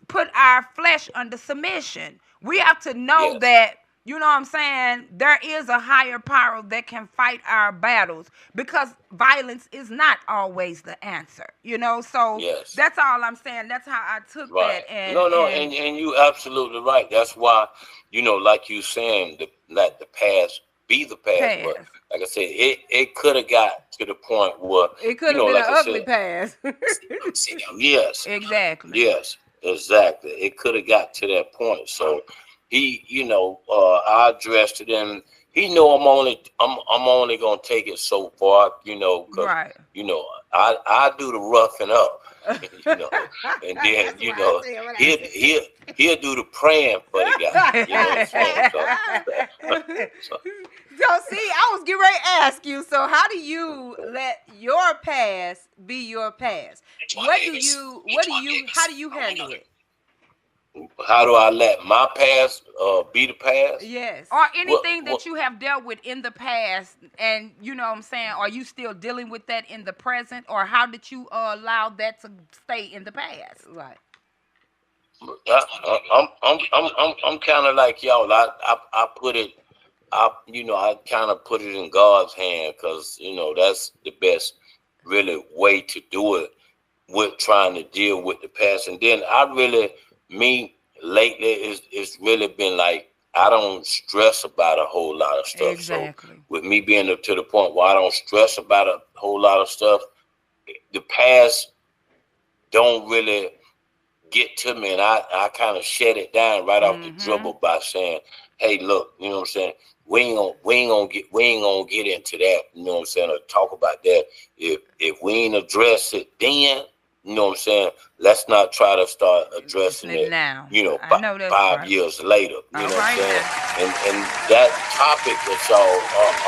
put our flesh under submission. We have to know Yes. that, you know what I'm saying, there is a higher power that can fight our battles because violence is not always the answer, you know? So Yes. that's all I'm saying. That's how I took Right. that. And And you absolutely right. That's why, you know, like you saying, let the past be the past. But Past. like I said, it could have got to the point where It could you have know, been like an I ugly said, pass. yes, Exactly. yes, exactly. It could have got to that point. So he, you know, I addressed it, and he know I'm only gonna take it so far, you know, because Right. you know I do the roughing up, you know, and then you know he'll do the praying for the guy, you know what I'm saying? So So see, I was getting ready to ask you. So how do you let your past be your past? How do you handle it? how do I let my past be the past? Yes. Or anything What- that you have dealt with in the past, and you know what I'm saying, are you still dealing with that in the present, or how did you allow that to stay in the past? Right. I'm kind of like y'all. I put it, I kind of put it in God's hand because you know that's the best really way to do it with trying to deal with the past. And then me lately it's really been like I don't stress about a whole lot of stuff. Exactly. So with me being up to the point where I don't stress about a whole lot of stuff, the past don't really get to me, and I kind of shut it down right off the dribble by saying, "Hey, look, you know what I'm saying? We ain't gonna get into that, you know what I'm saying, or talk about that. If we ain't address it then, you know what I'm saying, let's not try to start addressing it now. you know, I know that's 5 right. years later. You know All what I'm right saying? And that topic that y'all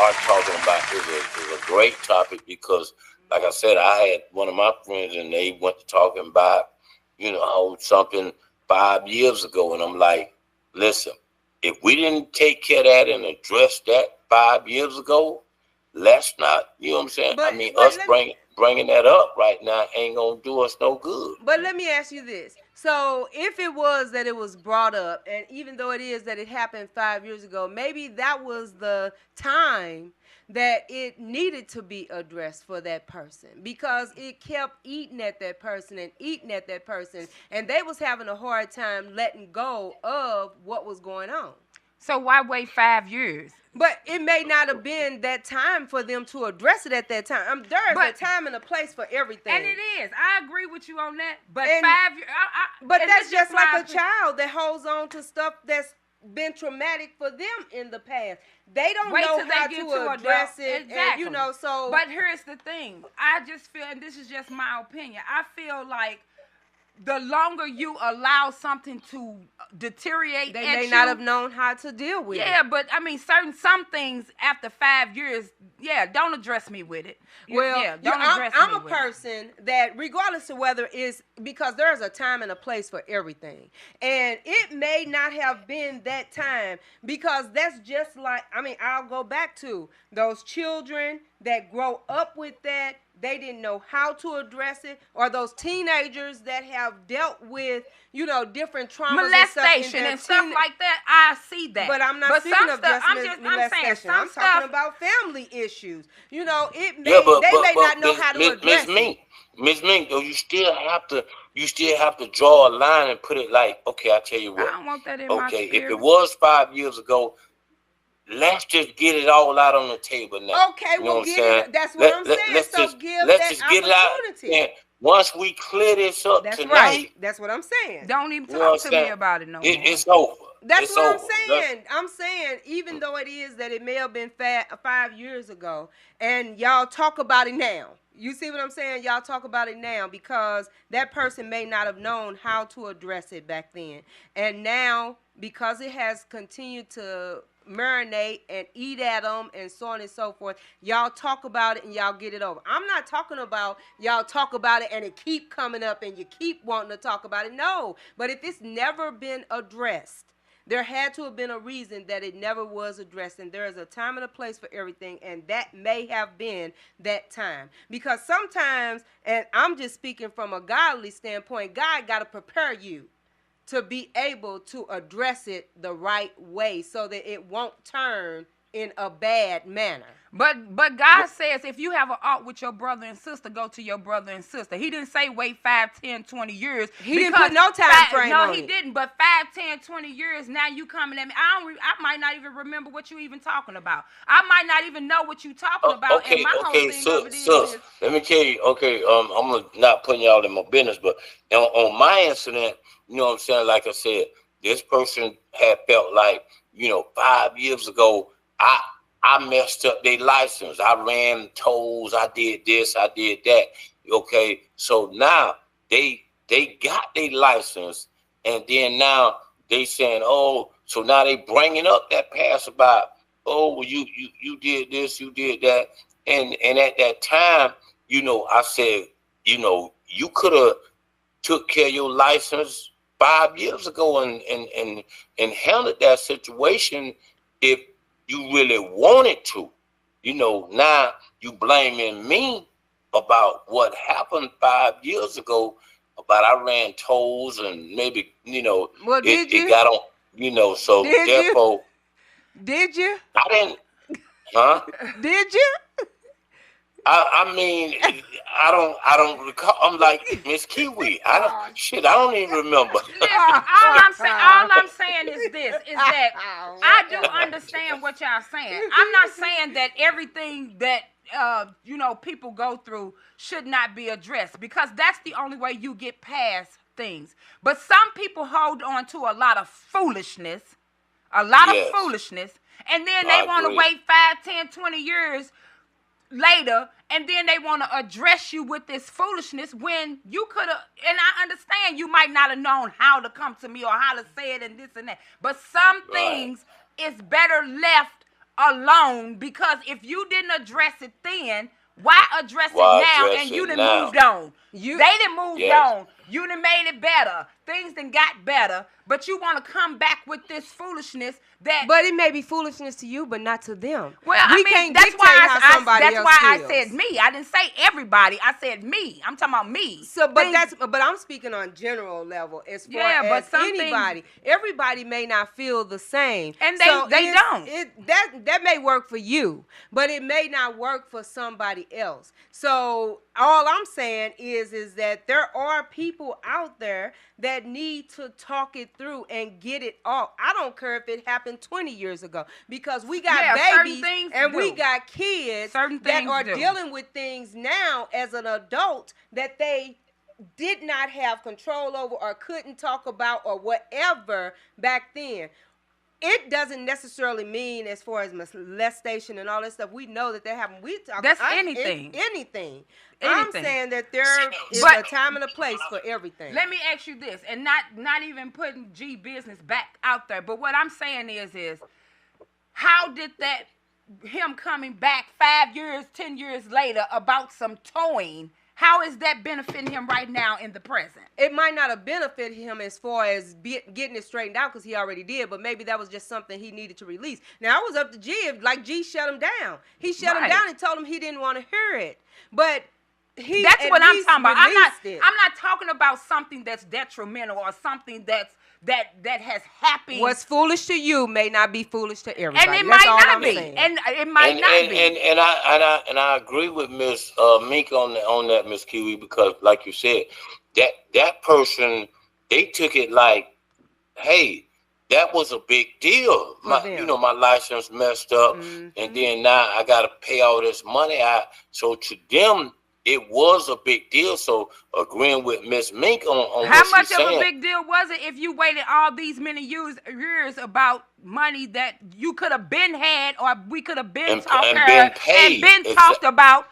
are talking about is a great topic because, like I said, I had one of my friends and they went to talking about, you know, something 5 years ago, and I'm like, listen, if we didn't take care of that and address that 5 years ago, let's not, you know what I'm saying? But- I mean, but us bringing that up right now ain't gonna do us no good. But let me ask you this. So if it was that it was brought up, and even though it is that it happened 5 years ago, maybe that was the time that it needed to be addressed for that person, because it kept eating at that person and eating at that person, and they was having a hard time letting go of what was going on. So why wait 5 years? But it may not have been that time for them to address it at that time. There's a time and a place for everything. And it is. I agree with you on that. But And- 5 years. But that's just like a child that holds on to stuff that's been traumatic for them in the past. They don't Wait know till they how get to to address adult. it. Exactly. And, so. But here's the thing. I just feel, and this is just my opinion, I feel like the longer you allow something to deteriorate, they may not have known how to deal with it. Yeah, but I mean, some things after 5 years, don't address me with it. Well, don't address me I'm a with it. person that, regardless of whether it's because there's a time and a place for everything, and it may not have been that time, because that's just like, I'll go back to those children that grow up with that. They didn't know how to address it, or those teenagers that have dealt with, different traumas, molestation and stuff like that. I see that. But I'm not speaking of just molestation. I'm talking about family issues. They may not know how to address it. Miss Mink, though, you still have to draw a line and put it like, okay, I tell you what. I don't want that in my spirit. If it was 5 years ago, let's just get it all out on the table now. Okay, we'll get it. That's what I'm saying. Let's just get it out. And once we clear this up tonight. Right. That's what I'm saying. Don't even talk to me about it no more. It's over. That's what I'm saying. I'm saying, even though it is that it may have been 5 years ago, and y'all talk about it now. You see what I'm saying? Y'all talk about it now because that person may not have known how to address it back then. And now, because it has continued to marinate and eat at them and so on and so forth, y'all talk about it and y'all get it over. I'm not talking about y'all talk about it and it keep coming up and you keep wanting to talk about it. No, but if it's never been addressed, there had to have been a reason that it never was addressed, and there is a time and a place for everything, and that may have been that time. Because sometimes, and I'm just speaking from a godly standpoint, God got to prepare you to be able to address it the right way so that it won't turn in a bad manner. But God says if you have an ought with your brother and sister, go to your brother and sister. He didn't say wait 5, 10, 20 years. He didn't put no time frame on it. No, he didn't. But 5, 10, 20 years, now you coming at me. I might not even remember what you even talking about. I might not even know what you talking about. Okay, and my whole thing so, of it is, let me tell you, I'm not putting y'all in my business, but on my incident, you know what I'm saying, like I said, this person had felt like, 5 years ago, I messed up their license. I ran tolls. I did this. I did that. Okay, so now they got their license, and then now they saying, oh, so now they bringing up that past about, oh, well, you did this, you did that, and at that time, I said, you could have took care of your license 5 years ago and handled that situation if you really wanted to. Now you blaming me about what happened 5 years ago, about I ran tolls and maybe, well, it got on, so therefore. Did you? I didn't, huh? Did you? I mean, I don't recall. I'm like Miss Kiwi. I don't even remember. Listen, all I'm saying is this: is that I do understand what y'all saying. I'm not saying that everything that people go through should not be addressed, because that's the only way you get past things. But some people hold on to a lot of foolishness, and then they want to wait 5, 10, 20 years later, and then they want to address you with this foolishness when you could have, and I understand you might not have known how to come to me or how to say it and this and that, but some things is better left alone, because if you didn't address it then, why address it now? And you done moved on. They done moved on. You done made it better. Things done got better. But you want to come back with this foolishness that... But it may be foolishness to you, but not to them. Well, we I mean, can't that's dictate why how somebody else I feels. said me. I didn't say everybody. I said me. I'm talking about me. So, but I'm speaking on general level as far as anybody. Everybody may not feel the same, and they don't. That may work for you, but it may not work for somebody else. So all I'm saying is that there are people out there that need to talk it through and get it off. I don't care if it happened 20 years ago, because we got babies and we got kids that are dealing with things now as an adult that they did not have control over or couldn't talk about or whatever back then. It doesn't necessarily mean as far as molestation and all that stuff. We know that happened. That's anything. Anything. I'm saying that there is a time and a place for everything. Let me ask you this, and not even putting G business back out there, but what I'm saying is how did that him coming back 5 years, 10 years later about some towing? How is that benefiting him right now in the present? It might not have benefited him as far as getting it straightened out, because he already did, but maybe that was just something he needed to release. Now, it was up to G. Like, G shut him down. He shut him down and told him he didn't want to hear it. But that's what I'm talking about. I'm not talking about something that's detrimental or something that has happened. What's foolish to you may not be foolish to everybody. And it might not be. And it might not be. And I agree with Miss Mink on that, Miss Kiwi, because like you said, that person, they took it like, hey, that was a big deal. My license messed up, and then now I got to pay all this money out. So to them, it was a big deal. So agreeing with Miss Mink on how what much she's of saying, a big deal was it if you waited all these many years about money that you could have been had, or we could have been talked about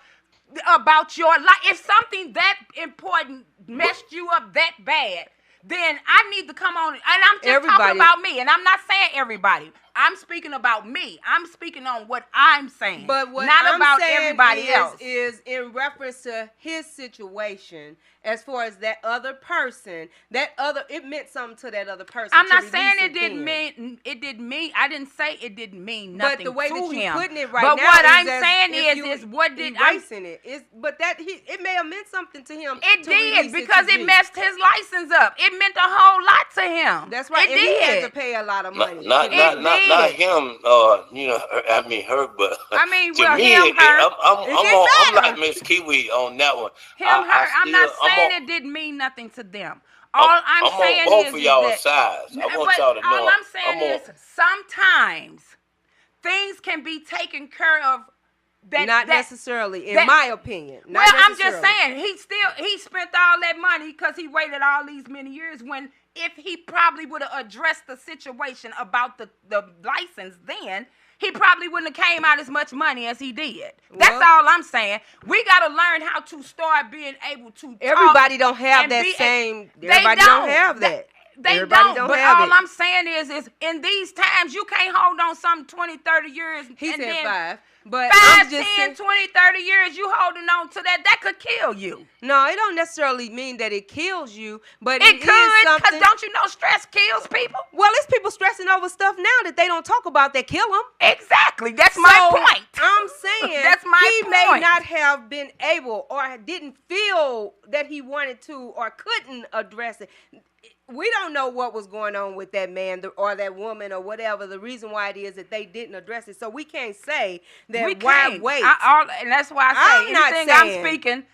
your life? If something that important messed you up that bad, then I need to come on. And I'm just talking about me. And I'm not saying everybody. I'm speaking about me. I'm speaking on what I'm saying. But what not I'm about saying everybody else. Is in reference to his situation, as far as that other person, it meant something to that other person. I'm not saying it didn't mean. I didn't say it didn't mean nothing. But the way to that you're him. putting it right but now, what is I'm saying is what did erasing it? It may have meant something to him. It did, because it messed his license up. It meant a whole lot to him. That's right. And he had to pay a lot of money. Not him. I mean her, but I mean, to well, me, him, her. I'm like Miss Kiwi on that one. I'm not saying it didn't mean nothing to them. All I'm saying both is of y'all that, sides. I want y'all to know. All I'm saying is sometimes things can be taken care of. Not necessarily, in my opinion. Well, I'm just saying he spent all that money because he waited all these many years, when if he probably would have addressed the situation about the license then, he probably wouldn't have came out as much money as he did. That's all I'm saying. We got to learn how to start being able to Everybody don't have that same. Everybody don't have that. They don't. But all I'm saying is in these times, you can't hold on something 20, 30 years. He said 5. But 5, 10, 20, 30 years, you holding on to that could kill you. No, it don't necessarily mean that it kills you, but it could, because don't you know stress kills people? Well, it's people stressing over stuff now that they don't talk about that kill them. Exactly. That's my point. I'm saying that's my point. He may not have been able or didn't feel that he wanted to or couldn't address it. We don't know what was going on with that man or that woman or whatever. The reason why it is that they didn't address it. So we can't say that why wait. And that's why I'm speaking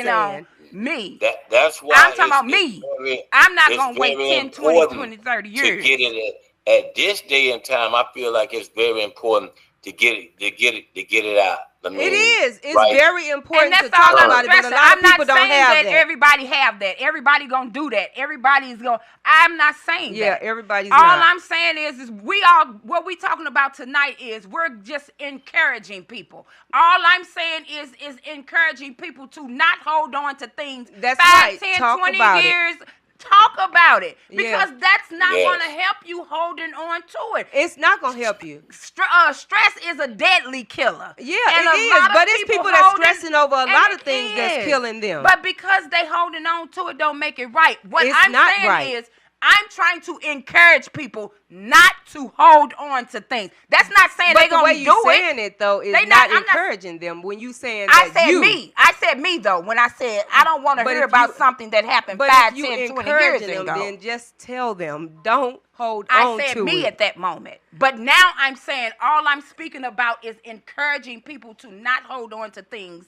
on me. That's why I'm talking about me. I'm not going to wait 10, 20, 20, 30 years. To get it at this day and time, I feel like it's very important to get it out. I mean, it is. It's very important to talk about it, but a lot I'm of people don't have that. Everybody have that. Everybody gonna do that. Everybody's gonna. I'm not saying that. Yeah, everybody's all not. I'm saying is what we talking about tonight is we're just encouraging people. All I'm saying is encouraging people to not hold on to things. That's 5, right. 10, Talk 20 about years. Talk about it, because Yeah. that's not Yes. going to help you holding on to it. It's not gonna help you. Stress is a deadly killer. Yeah, And it a is. lot of But it's people that's holding- stressing over a and lot of it things that's is. killing them. But because they holding on to it don't make it right. What It's I'm not saying right. is I'm trying to encourage people not to hold on to things. That's not saying But they're the going way to you do saying it. it though is They not I'm not- encouraging them. When you saying I that said you, me. I said me, though, when I said I don't want to But hear if about you- something that happened but 5, if you 10, 20 years encouraging them, ago. then just tell them don't hold I on said to me it. at that moment. But now I'm saying all I'm speaking about is encouraging people to not hold on to things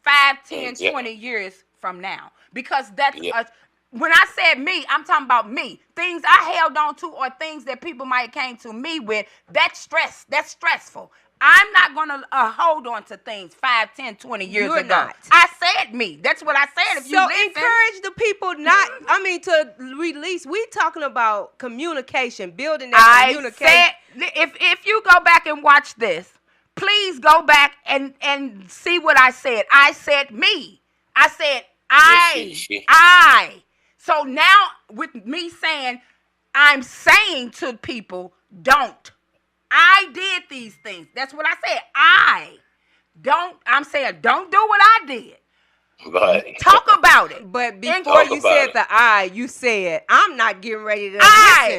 5, 10, Yeah. 20 years from now. Because that's Yeah. when I said me, I'm talking about me. Things I held on to or things that people might have came to me with, that's stress. That's stressful. I'm not going to hold on to things 5, 10, 20 years You're ago. not. I said me. That's what I said. If you So listen, encourage the people to release. We talking about communication, building that I communication. said, if you go back and watch this, please go back and see what I said. I said me. I said she. I. So now with me saying, I'm saying to people, don't. I did these things. That's what I said. I'm saying, don't do what I did. Right. Talk about it. But before Talk you about said it. the I, you said I'm not getting ready to listen.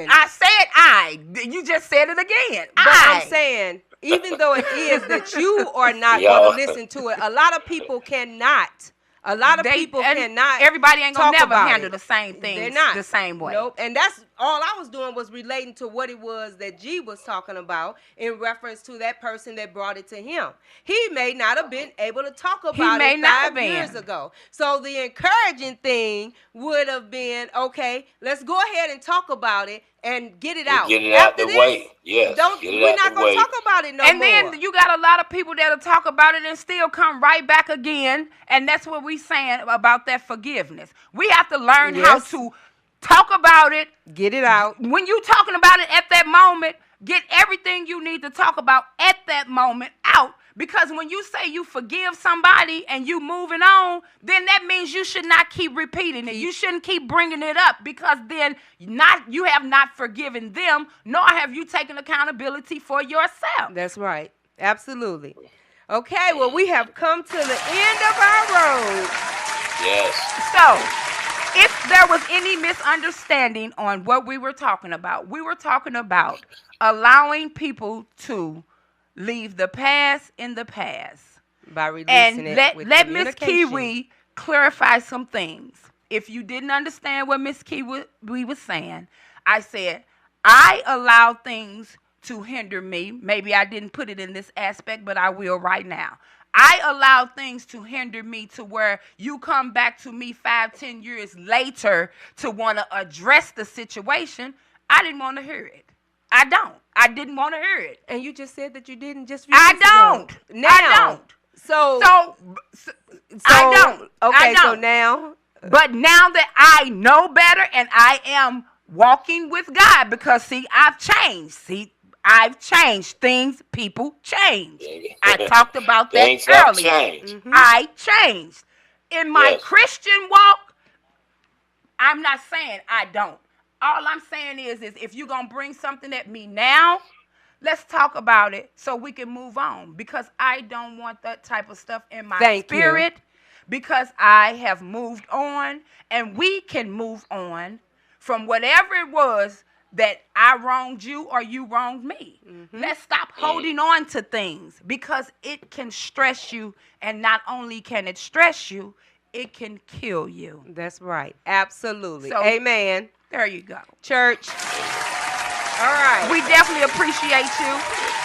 I said I. You just said it again. But I. I'm saying, even though it is that you are not Yo. going to listen to it, a lot of people cannot. A lot of people and cannot. Everybody ain't gonna talk never about handle it. the same things They're not the same way. Nope. And that's all I was doing was relating to what it was that G was talking about in reference to that person that brought it to him. He may not have been able to talk about may it not have 5 years been. ago. So the encouraging thing would have been, okay, let's go ahead and talk about it and get it out. Get it out After the this, way. Yes. Get it we're out not the gonna way. talk about it no And more. then you got a lot of people that'll talk about it and still come right back again. And that's what we saying about that forgiveness. We have to learn how Yes. to talk about it. Get it out. When you talking about it at that moment, get everything you need to talk about at that moment out. Because when you say you forgive somebody and you moving on, then that means you should not keep repeating it. You shouldn't keep bringing it up, because then you have not forgiven them, nor have you taken accountability for yourself. That's right. Absolutely. Okay, well, we have come to the end of our road. Yes. So, if there was any misunderstanding on what we were talking about allowing people to leave the past in the past. By releasing And it with let Miss communication. Kiwi clarify some things. If you didn't understand what Miss Kiwi was saying, I said, I allow things to hinder me. Maybe I didn't put it in this aspect, but I will right now. I allow things to hinder me to where you come back to me 5, 10 years later to want to address the situation. I didn't want to hear it. I didn't want to hear it. And you just said that you didn't just I don't. Now, I don't. So I don't. Okay, I so don't. now. But now that I know better and I am walking with God, because see, I've changed. I've changed. People change. I talked about that Things have earlier. changed. I changed. In my Yes. Christian walk, I'm not saying I don't. All I'm saying is if you're going to bring something at me now, let's talk about it so we can move on, because I don't want that type of stuff in my spirit, because I have moved on, and we can move on from whatever it was that I wronged you or you wronged me. Let's stop holding on to things, because it can stress you, and not only can it stress you, it can kill you. That's right. Absolutely. So- Amen. There you go. Church. All right. We definitely appreciate you.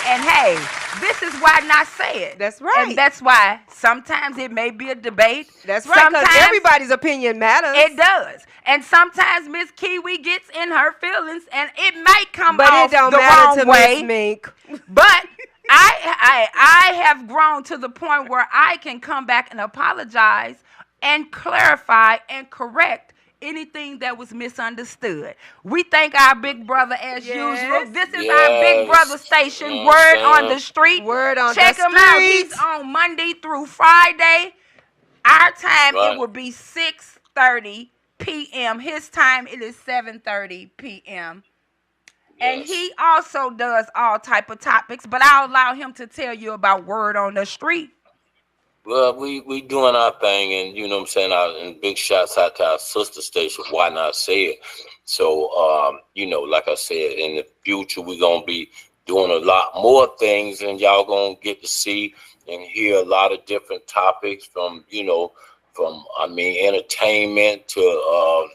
And hey, this is why not say it. That's right. And that's why sometimes it may be a debate. That's right, because Sometimes everybody's opinion matters. it does. And sometimes Miss Kiwi gets in her feelings, and it might come but off it don't the matter wrong to way. Miss Mink. But I have grown to the point where I can come back and apologize and clarify and correct anything that was misunderstood. We thank our big brother as usual. This is our big brother station, Word on the Street. Word on Check the him out. street. He's on Monday through Friday. Our time, Right. it will be 6:30 p.m. His time, it is 7:30 p.m. And Yes. he also does all type of topics, but I'll allow him to tell you about Word on the Street. Well, we doing our thing, and you know what I'm saying, and big shouts out to our sister station, Why Not Say It. So, you know, like I said, in the future, we're going to be doing a lot more things, and y'all going to get to see and hear a lot of different topics from, you know, entertainment to,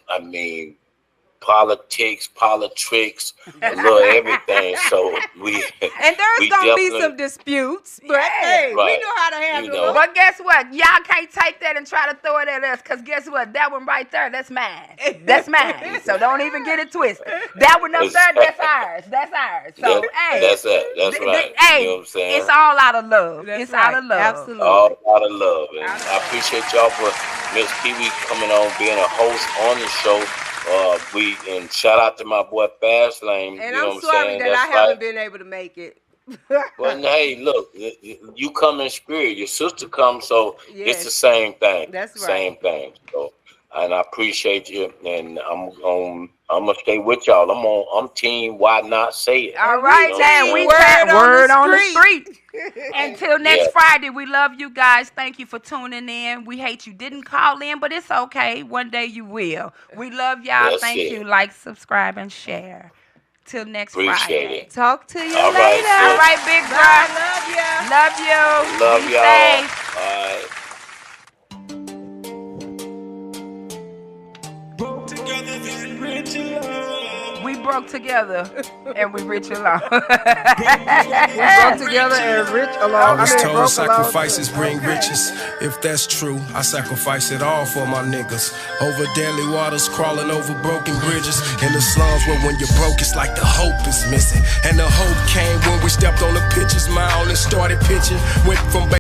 politics, a little everything. So And there's gonna be some disputes, but hey, Right. we know how to handle them. But guess what? Y'all can't take that and try to throw it at us, because guess what? That one right there, that's mine. That's mine. So don't even get it twisted. That one up there, that's ours. That's ours. So, hey. That's it. That's right. Hey, you know what I'm saying? it's all out of love. That's it's right. out of love. Absolutely. All out of love. And I appreciate y'all for Miss Kiwi coming on, being a host on the show. And shout out to my boy Fastlane. And you know I'm what sorry saying? that I haven't been able to make it. Well, hey, look, you come in spirit. Your sister comes, so Yes. it's the same thing. That's right. Same thing. So, and I appreciate you, and I'm gonna stay with y'all. I'm team. Why not say it? All right, You know then. what We I'm Word said on Word the on the street. Street. Until next Yeah. Friday, we love you guys. Thank you for tuning in. We hate you didn't call in, but it's okay. One day you will. We love y'all. That's Thank it. you. Like, subscribe, and share. Till next Appreciate Friday. it. Talk to you All later. right, sis. All right, big bro. Bye. Love ya. Love you. Love Be y'all. safe. All right. We broke together and we rich alone. Broke together and rich along. I was broke told along. sacrifices bring riches. If that's true, I sacrifice it all for my niggas. Over deadly waters, crawling over broken bridges. In the slums where when you're broke, it's like the hope is missing. And the hope came when we stepped on the pitcher's mound and started pitching. Went from